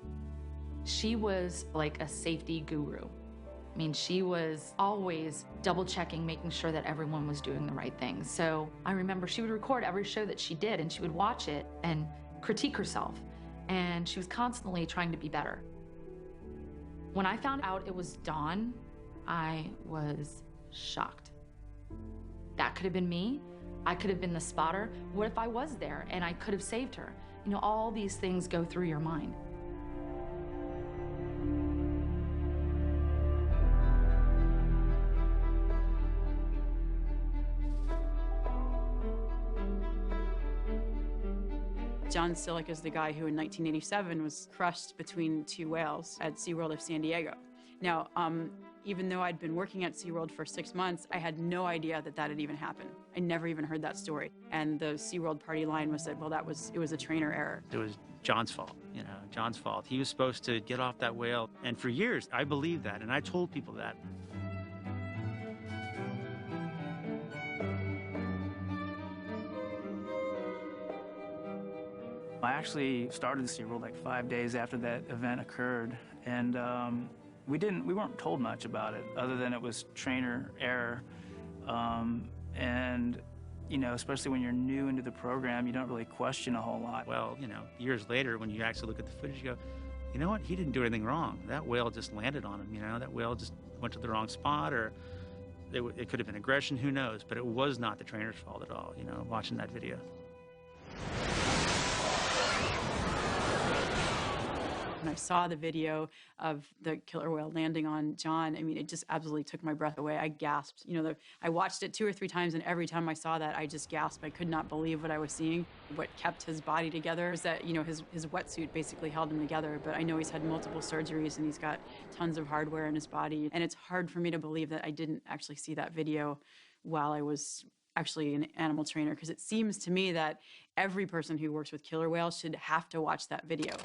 She was like a safety guru. I mean, she was always double-checking, making sure that everyone was doing the right thing. So I remember she would record every show that she did, and she would watch it and critique herself. And she was constantly trying to be better. When I found out it was Dawn, I was shocked. That could have been me. I could have been the spotter. What if I was there and I could have saved her? You know, all these things go through your mind. John Sillick is the guy who in 1987 was crushed between two whales at SeaWorld of San Diego. Now, even though I'd been working at SeaWorld for 6 months, I had no idea that that had even happened. I never even heard that story. And the SeaWorld party line was that, well, it was a trainer error. It was John's fault, you know, John's fault. He was supposed to get off that whale. And for years, I believed that, and I told people that. I actually started SeaWorld like 5 days after that event occurred, and we weren't told much about it other than it was trainer error. And you know, especially when you're new into the program, you don't really question a whole lot. Well, you know, years later, when you actually look at the footage, you go, you know what? He didn't do anything wrong. That whale just landed on him. You know, that whale just went to the wrong spot, or it could have been aggression. Who knows? But it was not the trainer's fault at all. You know, watching that video. When I saw the video of the killer whale landing on John, I mean, it just absolutely took my breath away. I gasped. You know, I watched it 2 or 3 times, and every time I saw that, I just gasped. I could not believe what I was seeing. What kept his body together was that, you know, his wetsuit basically held him together. But I know he's had multiple surgeries, and he's got tons of hardware in his body. And it's hard for me to believe that I didn't actually see that video while I was actually an animal trainer, because it seems to me that every person who works with killer whales should have to watch that video.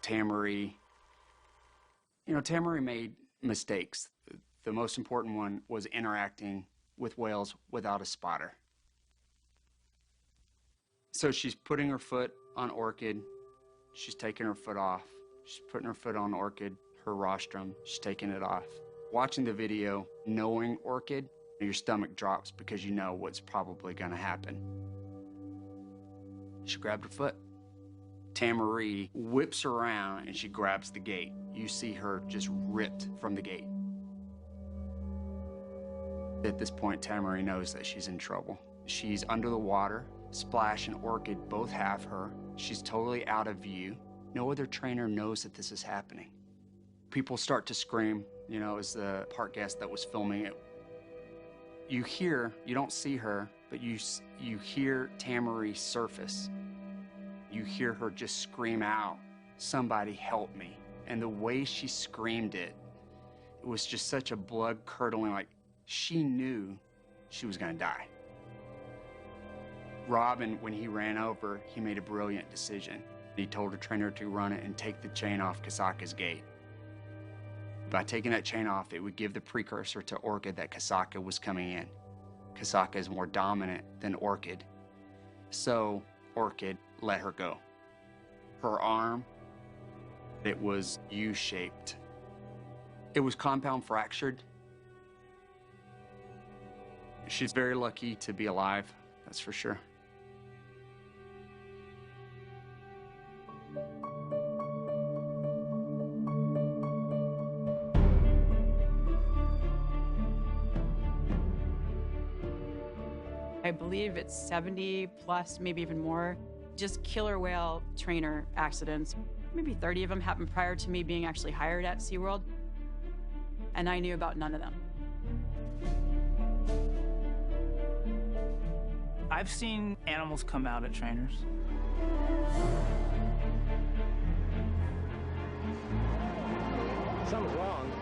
Tamari, you know, Tamari made mistakes. The most important one was interacting with whales without a spotter. So she's putting her foot on Orchid, she's taking her foot off. She's putting her foot on Orchid, her rostrum, she's taking it off. Watching the video, knowing Orchid, your stomach drops because you know what's probably gonna happen. She grabbed her foot. Tamari whips around and she grabs the gate. You see her just ripped from the gate. At this point, Tamari knows that she's in trouble. She's under the water. Splash and Orchid both have her. She's totally out of view. No other trainer knows that this is happening. People start to scream, you know, as the park guest that was filming it. You hear, you don't see her, but you hear Tamari surface. You hear her just scream out, "Somebody help me." And the way she screamed it was just such a blood-curdling, like she knew she was gonna die. Robin, when he ran over, he made a brilliant decision. He told the trainer to run it and take the chain off Kasaka's gate. By taking that chain off, it would give the precursor to Orchid that Kasaka was coming in. Kasaka is more dominant than Orchid. So Orchid let her go. Her arm, it was U-shaped. It was compound fractured. She's very lucky to be alive, that's for sure. I believe it's 70 plus, maybe even more, just killer whale trainer accidents. Maybe 30 of them happened prior to me being actually hired at SeaWorld, and I knew about none of them. I've seen animals come out at trainers. Something's wrong.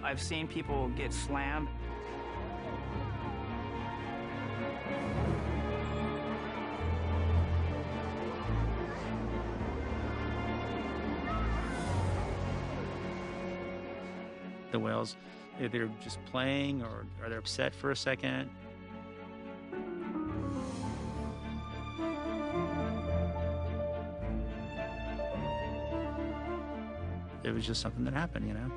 I've seen people get slammed. The whales, they're just playing or they're upset for a second. was just something that happened, you know.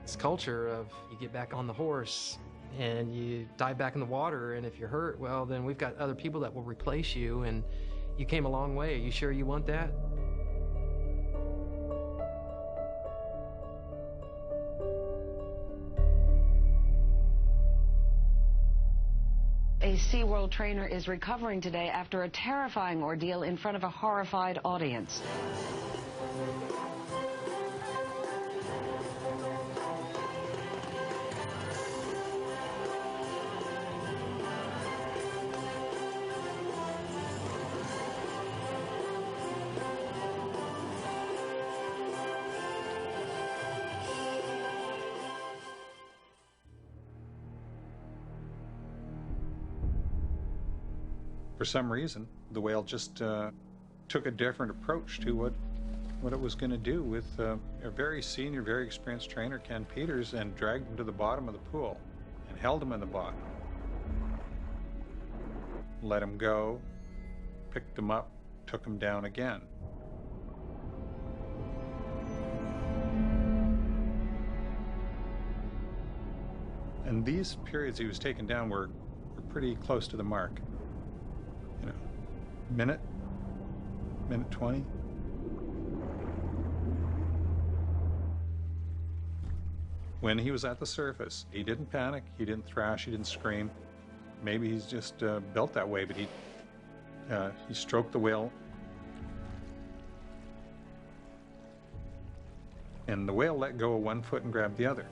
This culture of you get back on the horse and you dive back in the water, and if you're hurt, well, then we've got other people that will replace you, and you came a long way. Are you sure you want that? A SeaWorld trainer is recovering today after a terrifying ordeal in front of a horrified audience. For some reason, the whale just took a different approach to what it was going to do with a very senior, very experienced trainer, Ken Peters, and dragged him to the bottom of the pool and held him in the bottom. Let him go, picked him up, took him down again. And these periods he was taken down were pretty close to the mark. You know, minute 20. When he was at the surface, he didn't panic, he didn't thrash, he didn't scream. Maybe he's just built that way, but he stroked the whale. And the whale let go of one foot and grabbed the other.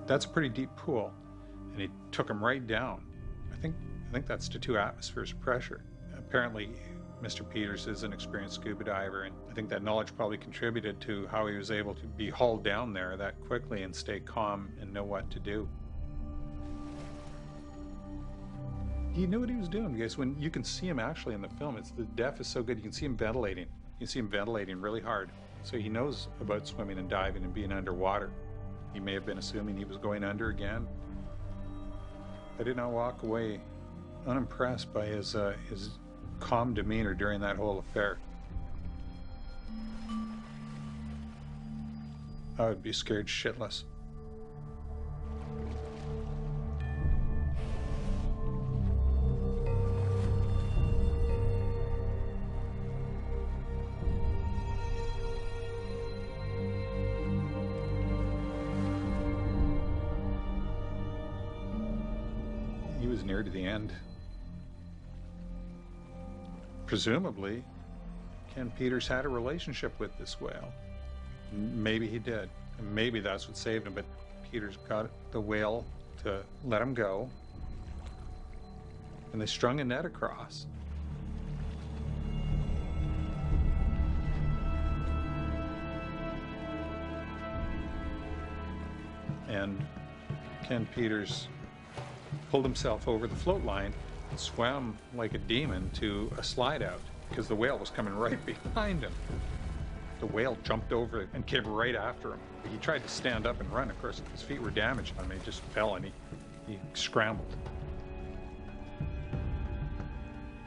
That's a pretty deep pool, and he took him right down. I think that's to 2 atmospheres of pressure. Apparently, Mr. Peters is an experienced scuba diver, and I think that knowledge probably contributed to how he was able to be hauled down there that quickly and stay calm and know what to do. He knew what he was doing, because when you can see him actually in the film, the depth is so good, you can see him ventilating. You can see him ventilating really hard. So he knows about swimming and diving and being underwater. He may have been assuming he was going under again. I did not walk away unimpressed by his calm demeanor during that whole affair. I would be scared shitless. He was near to the end. Presumably, Ken Peters had a relationship with this whale. Maybe he did. And maybe that's what saved him, but Peters got the whale to let him go, and they strung a net across. And Ken Peters pulled himself over the float line and swam like a demon to a slide out because the whale was coming right behind him. The whale jumped over and came right after him. He tried to stand up and run. Of course, his feet were damaged. I mean, he just fell and he scrambled.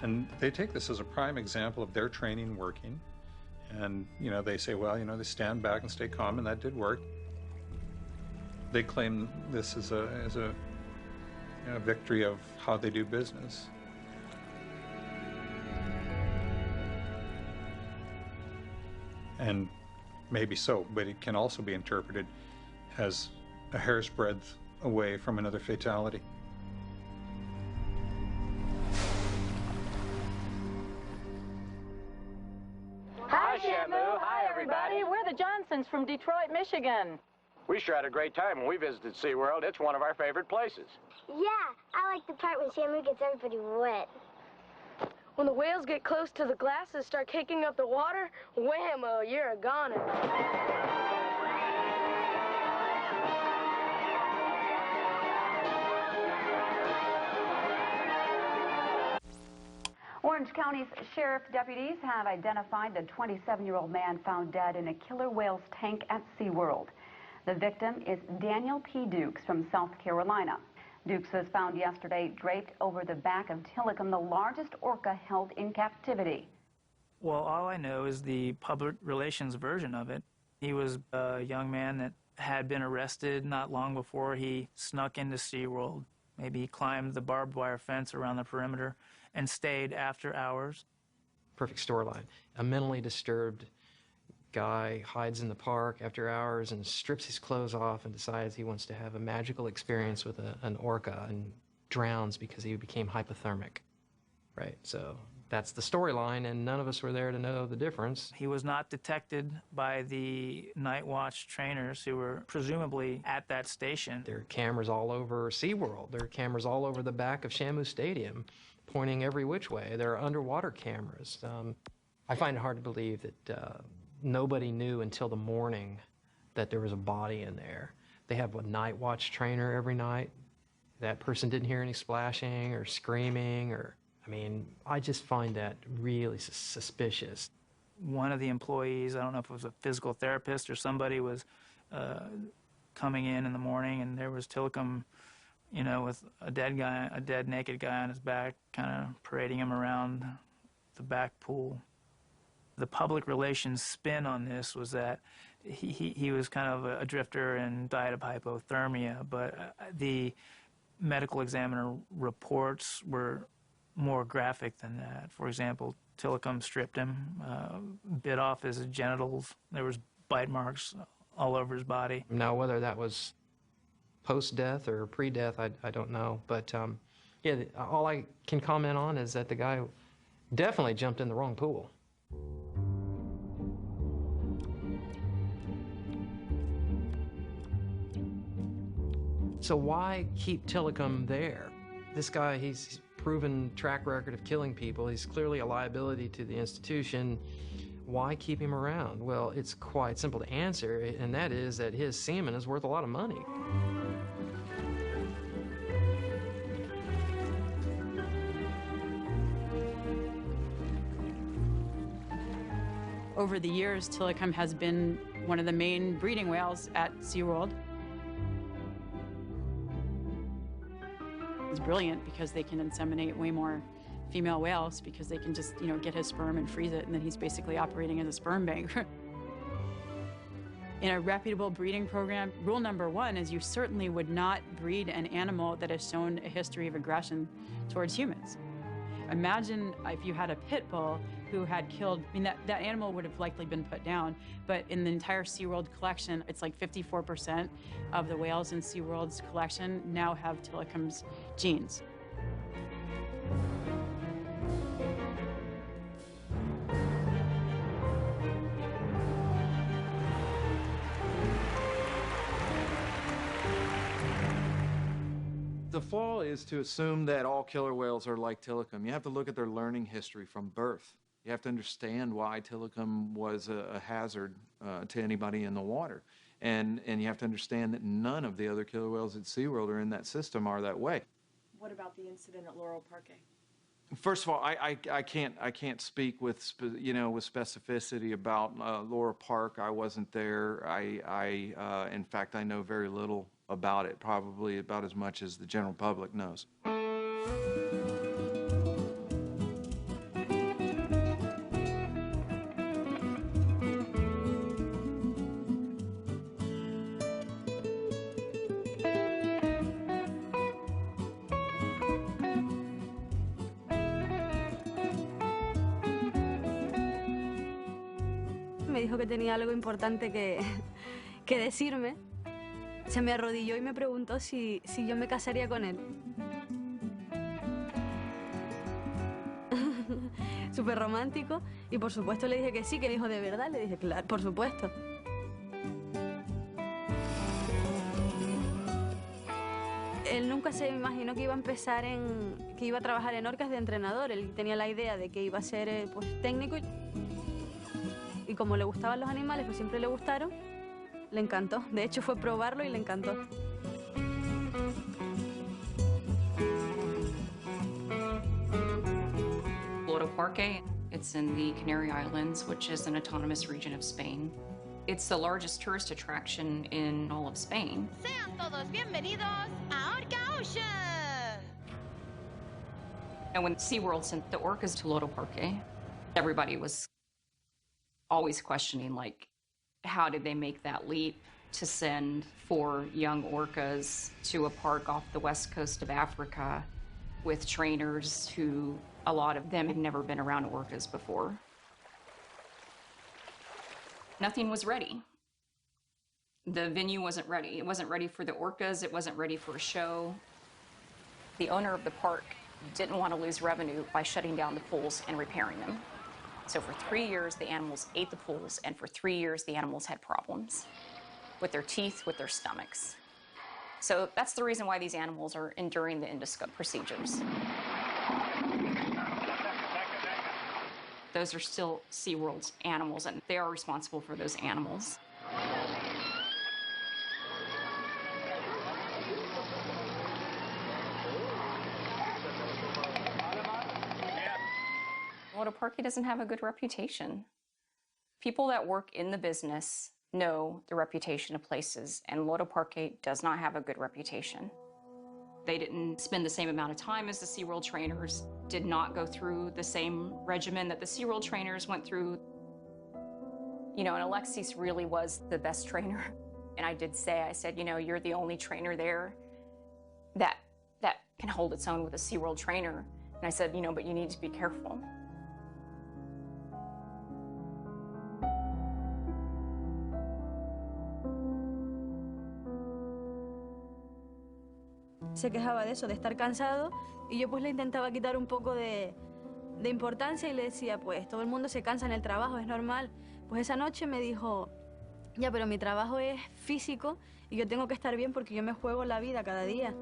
And they take this as a prime example of their training working. And, you know, they say, well, you know, they stand back and stay calm, and that did work. They claim this as a victory of how they do business. And maybe so, but it can also be interpreted as a hair's breadth away from another fatality. Hi, Shamu. Hi, everybody. We're the Johnsons from Detroit, Michigan. We sure had a great time when we visited SeaWorld. It's one of our favorite places. Yeah, I like the part when Shamu gets everybody wet. When the whales get close to the glass and start kicking up the water, whammo, you're a goner. Orange County's sheriff deputies have identified the 27-year-old man found dead in a killer whale's tank at SeaWorld. The victim is Daniel P. Dukes from South Carolina. Dukes was found yesterday draped over the back of Tilikum, the largest orca held in captivity. Well, all I know is the public relations version of it. He was a young man that had been arrested not long before he snuck into SeaWorld. Maybe he climbed the barbed wire fence around the perimeter and stayed after hours. Perfect storyline. A mentally disturbed guy hides in the park after hours and strips his clothes off and decides he wants to have a magical experience with an orca and drowns because he became hypothermic. Right, so that's the storyline, and none of us were there to know the difference. He was not detected by the night watch trainers who were presumably at that station. There are cameras all over SeaWorld. There are cameras all over the back of Shamu Stadium, pointing every which way. There are underwater cameras. I find it hard to believe that nobody knew until the morning that there was a body in there. They have a night watch trainer every night. That person didn't hear any splashing or screaming or, I mean, I just find that really suspicious. One of the employees, I don't know if it was a physical therapist or somebody, was coming in the morning, and there was Tilikum, you know, with a dead naked guy on his back, kind of parading him around the back pool. The public relations spin on this was that he was kind of a drifter and died of hypothermia, but the medical examiner reports were more graphic than that. For example, Tilikum stripped him, bit off his genitals. There was bite marks all over his body. Now, whether that was post-death or pre-death, I don't know. But yeah, all I can comment on is that the guy definitely jumped in the wrong pool. So why keep Tilikum there? This guy, he's proven track record of killing people. He's clearly a liability to the institution. Why keep him around? Well, it's quite simple to answer, and that is that his semen is worth a lot of money. Over the years, Tilikum has been one of the main breeding whales at SeaWorld. It's brilliant because they can inseminate way more female whales because they can just, you know, get his sperm and freeze it, and then he's basically operating as a sperm bank. In a reputable breeding program, rule number one is you certainly would not breed an animal that has shown a history of aggression towards humans. Imagine if you had a pit bull who had killed, I mean, that animal would have likely been put down, but in the entire SeaWorld collection, it's like 54% of the whales in SeaWorld's collection now have Tilikum's genes. The flaw is to assume that all killer whales are like Tilikum. You have to look at their learning history from birth. You have to understand why Tilikum was a hazard to anybody in the water. And you have to understand that none of the other killer whales at SeaWorld or in that system are that way. What about the incident at Laurel Parque? First of all, I can't speak with specificity about Laurel Park. I wasn't there. In fact, I know very little about it, probably about as much as the general public knows. Me dijo que tenía algo importante que decirme. Se me arrodilló y me preguntó si yo me casaría con él. Súper romántico. Y por supuesto le dije que sí, que me dijo, ¿de verdad? Le dije, claro, por supuesto. Él nunca se imaginó que iba a empezar que iba a trabajar en orcas de entrenador. Él tenía la idea de que iba a ser pues, técnico. Y como le gustaban los animales, pues siempre le gustaron. Le encantó. De hecho, fue probarlo y le encantó. Lodo Parque. It's in the Canary Islands, which is an autonomous region of Spain. It's the largest tourist attraction in all of Spain. Sean todos bienvenidos a Orca Ocean! And when SeaWorld sent the orcas to Lodo Parque, everybody was always questioning, like, how did they make that leap to send 4 young orcas to a park off the west coast of Africa with trainers who, a lot of them had never been around orcas before. Nothing was ready. The venue wasn't ready. It wasn't ready for the orcas. It wasn't ready for a show. The owner of the park didn't want to lose revenue by shutting down the pools and repairing them. So for 3 years, the animals ate the pools, and for 3 years, the animals had problems with their teeth, with their stomachs. So that's the reason why these animals are enduring the endoscope procedures. Those are still SeaWorld's animals, and they are responsible for those animals. Lodo Parque doesn't have a good reputation. People that work in the business know the reputation of places, and Lodo Parque does not have a good reputation. They didn't spend the same amount of time as the SeaWorld trainers, did not go through the same regimen that the SeaWorld trainers went through. You know, and Alexis really was the best trainer. And I said, you know, you're the only trainer there that can hold its own with a SeaWorld trainer. And I said, you know, but you need to be careful. Se quejaba de eso, de estar cansado, y yo pues le intentaba quitar un poco de importancia y le decía, pues todo el mundo se cansa en el trabajo, es normal. Pues esa noche me dijo, ya, pero mi trabajo es físico y yo tengo que estar bien porque yo me juego la vida cada día.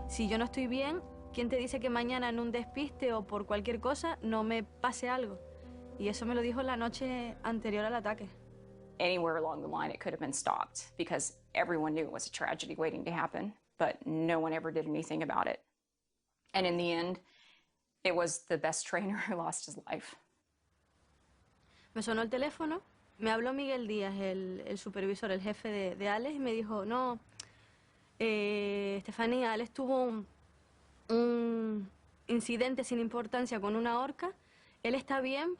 Si yo no estoy bien, ¿quién te dice que mañana en un despiste o por cualquier cosa no me pase algo? Y eso me lo dijo la noche anterior al ataque. Anywhere along the line, it could have been stopped because everyone knew it was a tragedy waiting to happen. But no one ever did anything about it. And in the end, it was the best trainer who lost his life. Me sonó el teléfono, me habló Miguel Díaz, el supervisor, el jefe de Alex, y me dijo, no, Estefanía, Alex tuvo un incidente sin importancia con una orca, él está bien.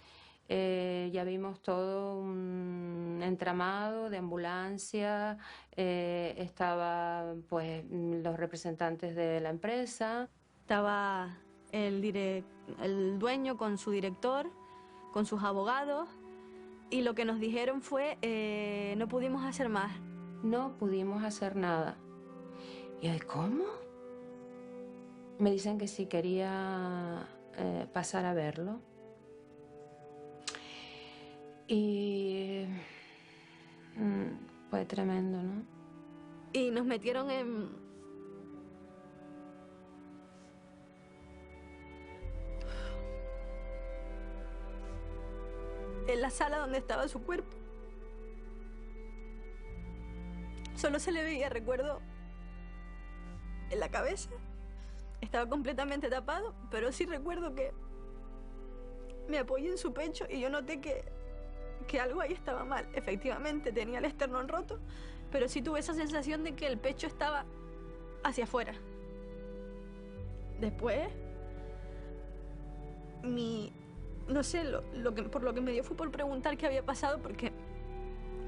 Ya vimos todo un entramado de ambulancia, estaba pues los representantes de la empresa. Estaba el dueño con su director, con sus abogados, y lo que nos dijeron fue, no pudimos hacer más. No pudimos hacer nada. Y yo, ¿cómo? Me dicen que si quería pasar a verlo. Y fue tremendo, ¿no? Y nos metieron en la sala donde estaba su cuerpo. Solo se le veía, recuerdo, en la cabeza. Estaba completamente tapado, pero sí recuerdo que me apoyé en su pecho y yo noté que algo ahí estaba mal. Efectivamente, tenía el esternón roto, pero sí tuve esa sensación de que el pecho estaba hacia afuera. Después, no sé, por lo que me dio fue por preguntar qué había pasado, porque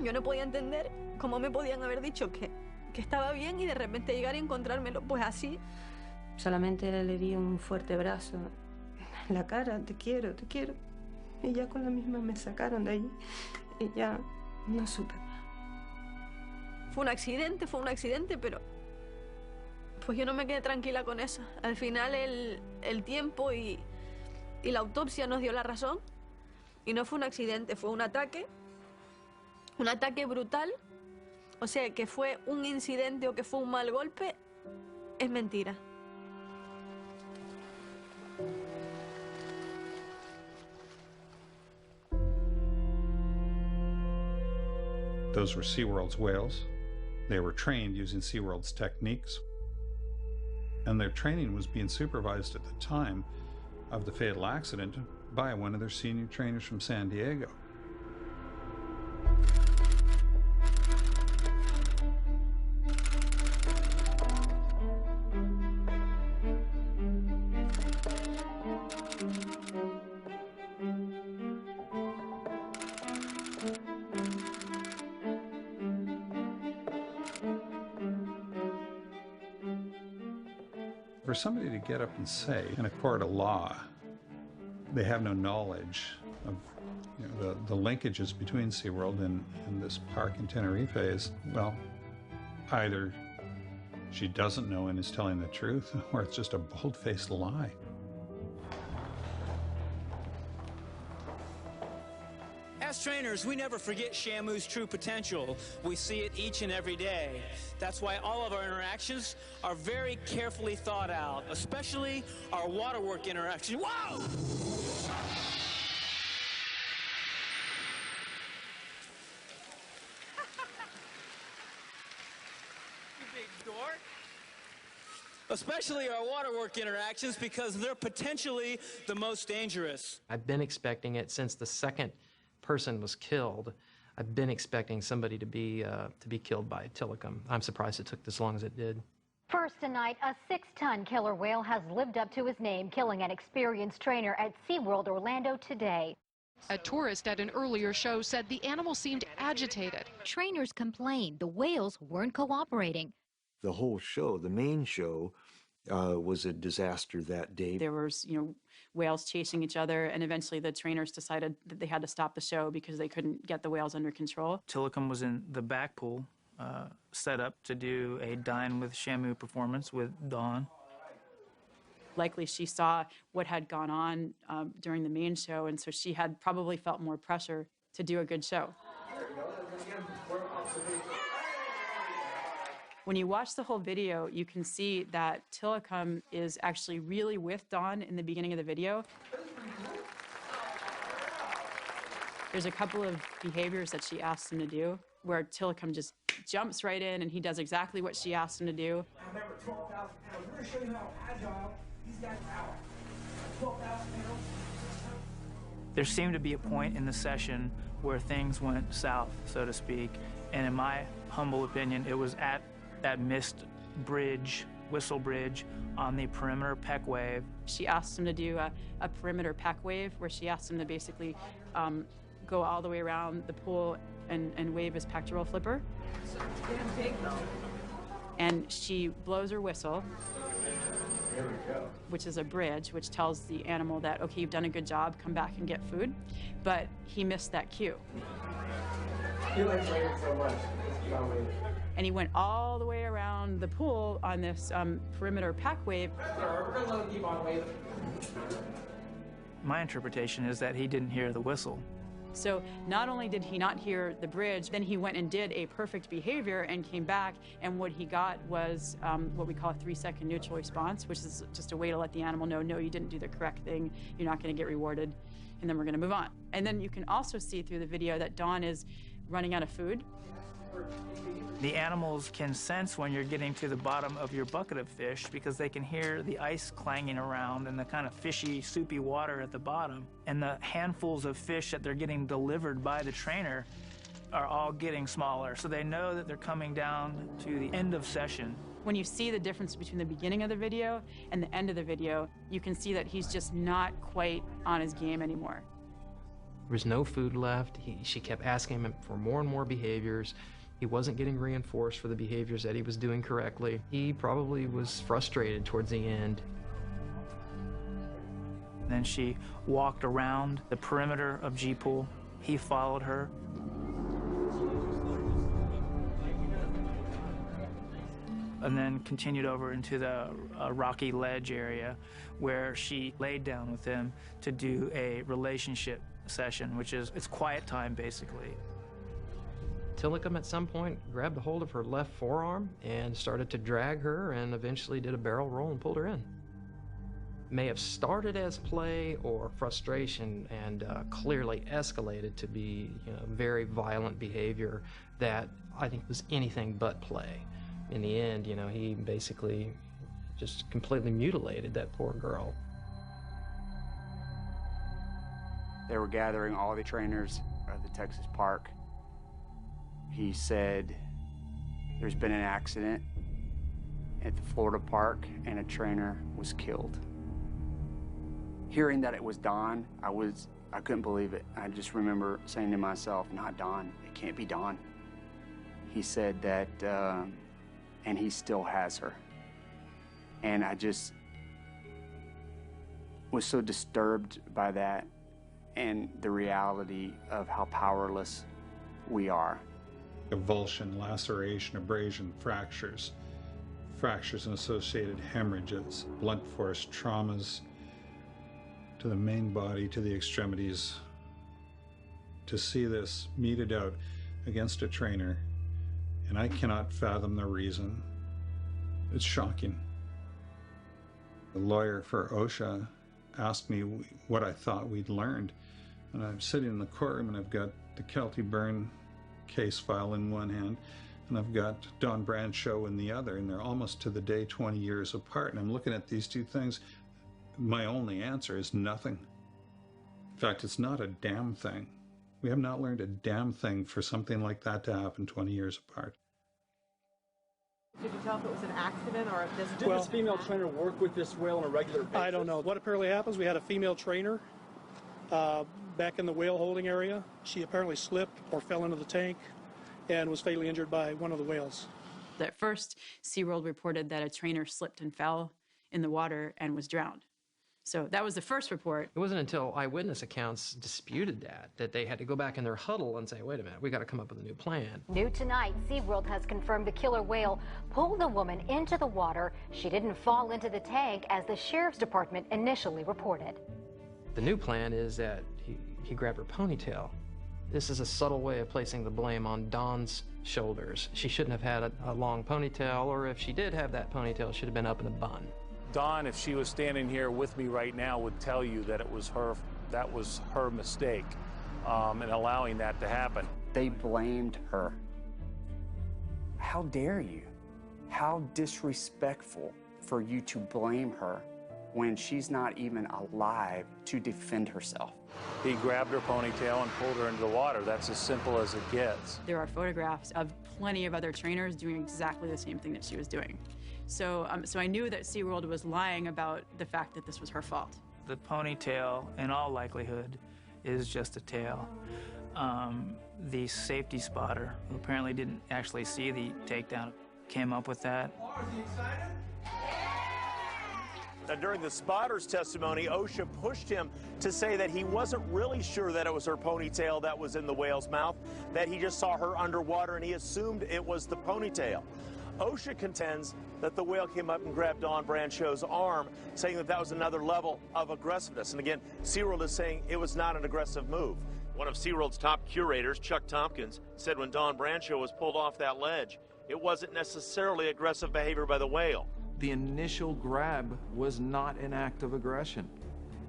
yo no podía entender cómo me podían haber dicho que estaba bien y de repente llegar y encontrármelo pues así. Solamente le di un fuerte abrazo en la cara, te quiero, te quiero. Y ya con la misma me sacaron de ahí y ya no supe. Fue un accidente, pero pues yo no me quedé tranquila con eso. Al final el tiempo y la autopsia nos dio la razón y no fue un accidente, fue un ataque brutal. O sea, que fue un incidente o que fue un mal golpe, es mentira. Those were SeaWorld's whales. They were trained using SeaWorld's techniques. And their training was being supervised at the time of the fatal accident by one of their senior trainers from San Diego. For somebody to get up and say in a court of law they have no knowledge of the linkages between SeaWorld and this park in Tenerife is, well, either she doesn't know and is telling the truth, or it's just a bold-faced lie. As trainers, we never forget Shamu's true potential. We see it each and every day. That's why all of our interactions are very carefully thought out, especially our waterwork interactions. Whoa! You big dork. Especially our waterwork interactions, because they're potentially the most dangerous. I've been expecting it since the second person was killed. I've been expecting somebody to be killed by Tilikum. I'm surprised it took this long as it did. First tonight, a 6-ton killer whale has lived up to his name, killing an experienced trainer at SeaWorld Orlando today. A tourist at an earlier show said the animal seemed agitated. Trainers complained the whales weren't cooperating. The whole show, the main show, was a disaster that day. There was, whales chasing each other, and eventually the trainers decided that they had to stop the show because they couldn't get the whales under control. Tilikum was in the back pool, set up to do a Dine with Shamu performance with Dawn. Likely she saw what had gone on during the main show, and so she had probably felt more pressure to do a good show. When you watch the whole video, you can see that Tilikum is actually really with Dawn in the beginning of the video. There's a couple of behaviors that she asks him to do where Tilikum just jumps right in and he does exactly what she asked him to do. I remember 12,000 pounds. We're going to show you how agile these guys are. 12,000 pounds. There seemed to be a point in the session where things went south, so to speak, and in my humble opinion, it was at that missed bridge, whistle bridge, on the perimeter peck wave. She asked him to do a perimeter peck wave where she asked him to basically go all the way around the pool and wave his pectoral flipper. It's damn big, though. And she blows her whistle, There we go. which is a bridge, which tells the animal that, okay, you've done a good job, come back and get food. But he missed that cue. He likes waving so much. And he went all the way around the pool on this perimeter pack wave. We're going to let him keep on waving. My interpretation is that he didn't hear the whistle. So not only did he not hear the bridge, then he went and did a perfect behavior and came back, and what he got was what we call a 3-second neutral response, which is just a way to let the animal know, no, you didn't do the correct thing, you're not going to get rewarded, and then we're going to move on. And then you can also see through the video that Dawn is running out of food. The animals can sense when you're getting to the bottom of your bucket of fish because they can hear the ice clanging around and the kind of fishy, soupy water at the bottom. And the handfuls of fish that they're getting delivered by the trainer are all getting smaller. So they know that they're coming down to the end of session. When you see the difference between the beginning of the video and the end of the video, you can see that he's just not quite on his game anymore. There was no food left. She kept asking him for more and more behaviors. He wasn't getting reinforced for the behaviors that he was doing correctly. He probably was frustrated towards the end. Then she walked around the perimeter of G-Pool. He followed her. And then continued over into the rocky ledge area where she laid down with him to do a relationship session, which is, it's quiet time, basically. Tilikum at some point grabbed a hold of her left forearm and started to drag her and eventually did a barrel roll and pulled her in. May have started as play or frustration and clearly escalated to be very violent behavior that I think was anything but play. In the end, he basically just completely mutilated that poor girl. They were gathering all the trainers at the Texas park. He said there's been an accident at the Florida park and a trainer was killed. Hearing that it was Don, I couldn't believe it. I just remember saying to myself, not Don, it can't be Don. He said that, and he still has her. And I just was so disturbed by that and the reality of how powerless we are. Avulsion, laceration, abrasion, fractures and associated hemorrhages, blunt force traumas to the main body, to the extremities. To see this meted out against a trainer, and I cannot fathom the reason. It's shocking. The lawyer for OSHA asked me what I thought we'd learned, and I'm sitting in the courtroom and I've got the Kelty Byrne case file in one hand, and I've got Don Brandshow in the other, and they're almost to the day 20 years apart, and I'm looking at these two things. My only answer is nothing. In fact, it's not a damn thing. We have not learned a damn thing for something like that to happen 20 years apart. Did you tell if it was an accident or if this female trainer work with this whale on a regular basis? I don't know. What apparently happens, we had a female trainer back in the whale holding area. She apparently slipped or fell into the tank and was fatally injured by one of the whales. At first, SeaWorld reported that a trainer slipped and fell in the water and was drowned. So that was the first report. It wasn't until eyewitness accounts disputed that they had to go back in their huddle and say, wait a minute, we got to come up with a new plan. New tonight, SeaWorld has confirmed the killer whale pulled the woman into the water. She didn't fall into the tank as the sheriff's department initially reported. The new plan is that he grabbed her ponytail. This is a subtle way of placing the blame on Dawn's shoulders. She shouldn't have had a long ponytail, or if she did have that ponytail, it should have been up in a bun. Dawn, if she was standing here with me right now, would tell you that that was her mistake in allowing that to happen. They blamed her. How dare you? How disrespectful for you to blame her when she's not even alive to defend herself. He grabbed her ponytail and pulled her into the water. That's as simple as it gets. There are photographs of plenty of other trainers doing exactly the same thing that she was doing. So I knew that SeaWorld was lying about the fact that this was her fault. The ponytail, in all likelihood, is just a tail. The safety spotter, who apparently didn't actually see the takedown, came up with that. Now, during the spotter's testimony, OSHA pushed him to say that he wasn't really sure that it was her ponytail that was in the whale's mouth, that he just saw her underwater and he assumed it was the ponytail. OSHA contends that the whale came up and grabbed Don Brandshaw's arm, saying that that was another level of aggressiveness. And again, SeaWorld is saying it was not an aggressive move. One of SeaWorld's top curators, Chuck Tompkins, said when Don Brandshaw was pulled off that ledge, it wasn't necessarily aggressive behavior by the whale. The initial grab was not an act of aggression.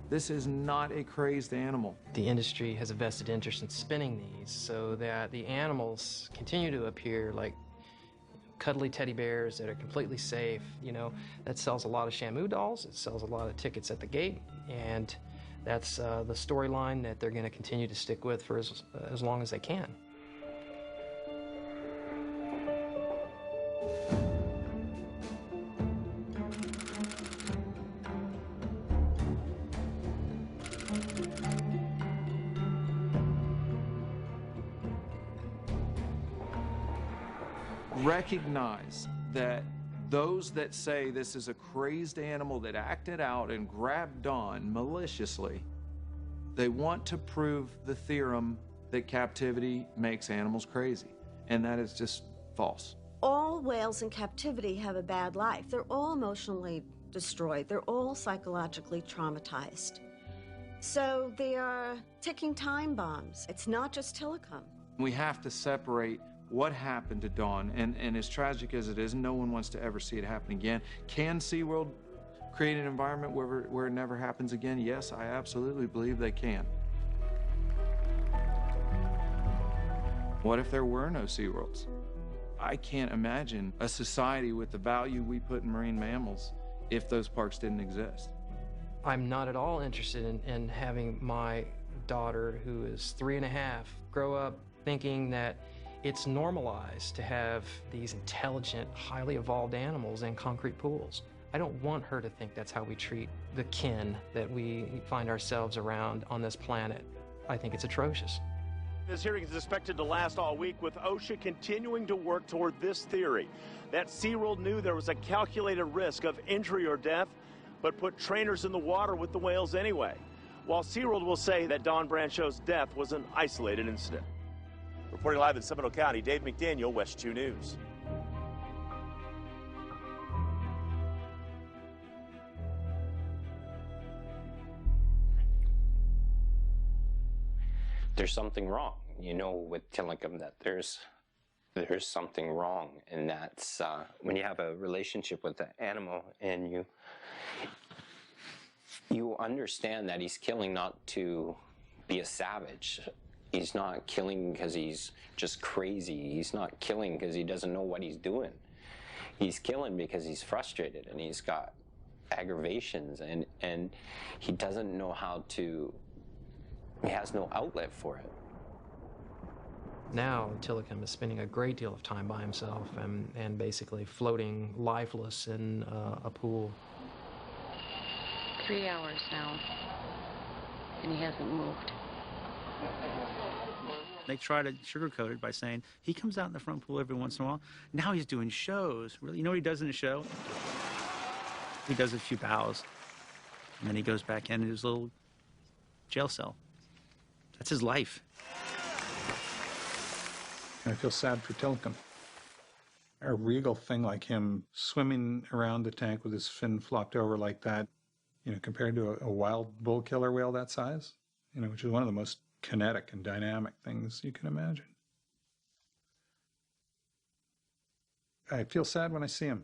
This is not a crazed animal. The industry has a vested interest in spinning these so that the animals continue to appear like cuddly teddy bears that are completely safe. You know, that sells a lot of Shamu dolls, it sells a lot of tickets at the gate, and that's the storyline that they're going to continue to stick with for as long as they can. Recognize that those that say this is a crazed animal that acted out and grabbed Dawn maliciously, they want to prove the theorem that captivity makes animals crazy, and that is just false. All whales in captivity have a bad life. They're all emotionally destroyed. They're all psychologically traumatized. So they are ticking time bombs. It's not just Tilikum. We have to separate what happened to Dawn, and as tragic as it is, no one wants to ever see it happen again. Can SeaWorld create an environment where it never happens again? Yes, I absolutely believe they can. What if there were no SeaWorlds? I can't imagine a society with the value we put in marine mammals if those parks didn't exist. I'm not at all interested in having my daughter, who is 3.5, grow up thinking that it's normalized to have these intelligent, highly evolved animals in concrete pools. I don't want her to think that's how we treat the kin that we find ourselves around on this planet. I think it's atrocious. This hearing is expected to last all week, with OSHA continuing to work toward this theory that SeaWorld knew there was a calculated risk of injury or death, but put trainers in the water with the whales anyway, while SeaWorld will say that Dawn Brancheau's death was an isolated incident. Reporting live in Seminole County, Dave McDaniel, West 2 News. There's something wrong, you know, with Tilikum, that there's something wrong, and that's when you have a relationship with the animal and you understand that he's killing not to be a savage. He's not killing because he's just crazy. He's not killing because he doesn't know what he's doing. He's killing because he's frustrated and he's got aggravations, and he doesn't know how to, he has no outlet for it. Now, Tilikum is spending a great deal of time by himself and basically floating lifeless in a pool. 3 hours now, and he hasn't moved. They try to sugarcoat it by saying he comes out in the front pool every once in a while. Now he's doing shows. Really, you know what he does in a show? He does a few bows, and then he goes back into his little jail cell. That's his life. I feel sad for Tilikum. A regal thing like him swimming around the tank with his fin flopped over like that, you know, compared to a wild bull killer whale that size, you know, which is one of the most kinetic and dynamic things you can imagine. I feel sad when I see him.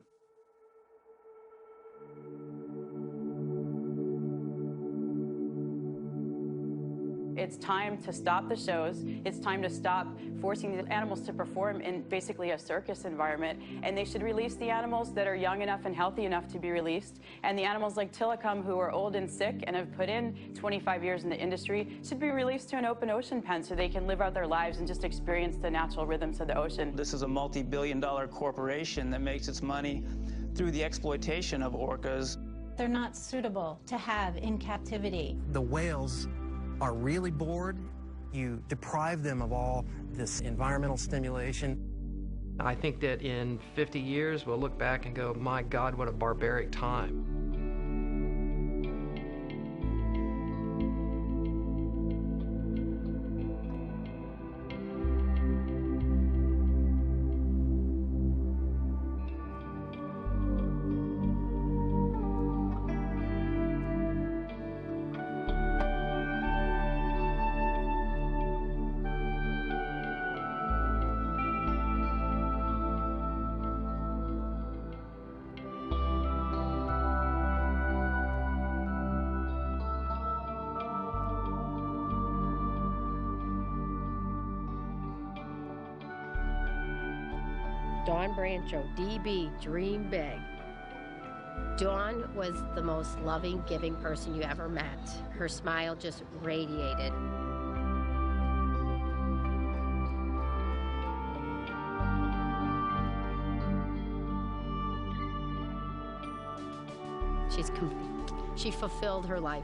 It's time to stop the shows. It's time to stop forcing the animals to perform in basically a circus environment. And they should release the animals that are young enough and healthy enough to be released. And the animals like Tilikum, who are old and sick and have put in 25 years in the industry, should be released to an open ocean pen so they can live out their lives and just experience the natural rhythms of the ocean. This is a multi-billion-dollar corporation that makes its money through the exploitation of orcas. They're not suitable to have in captivity. The whales are really bored. You deprive them of all this environmental stimulation. I think that in 50 years, we'll look back and go, my God, what a barbaric time. Dawn Brancheau, DB, dream big. Dawn was the most loving, giving person you ever met. Her smile just radiated. She fulfilled her life.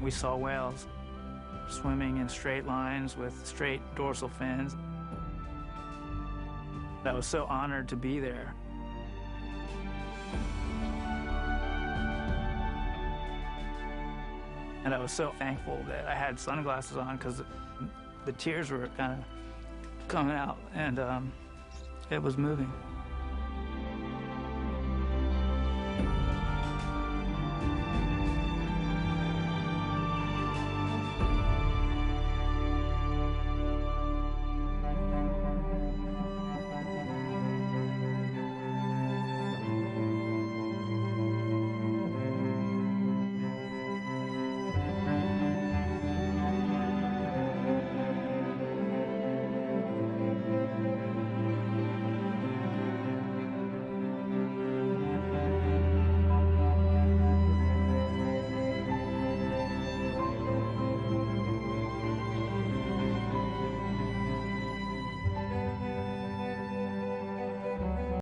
We saw whales swimming in straight lines with straight dorsal fins. I was so honored to be there. And I was so thankful that I had sunglasses on because the tears were kind of coming out, and it was moving.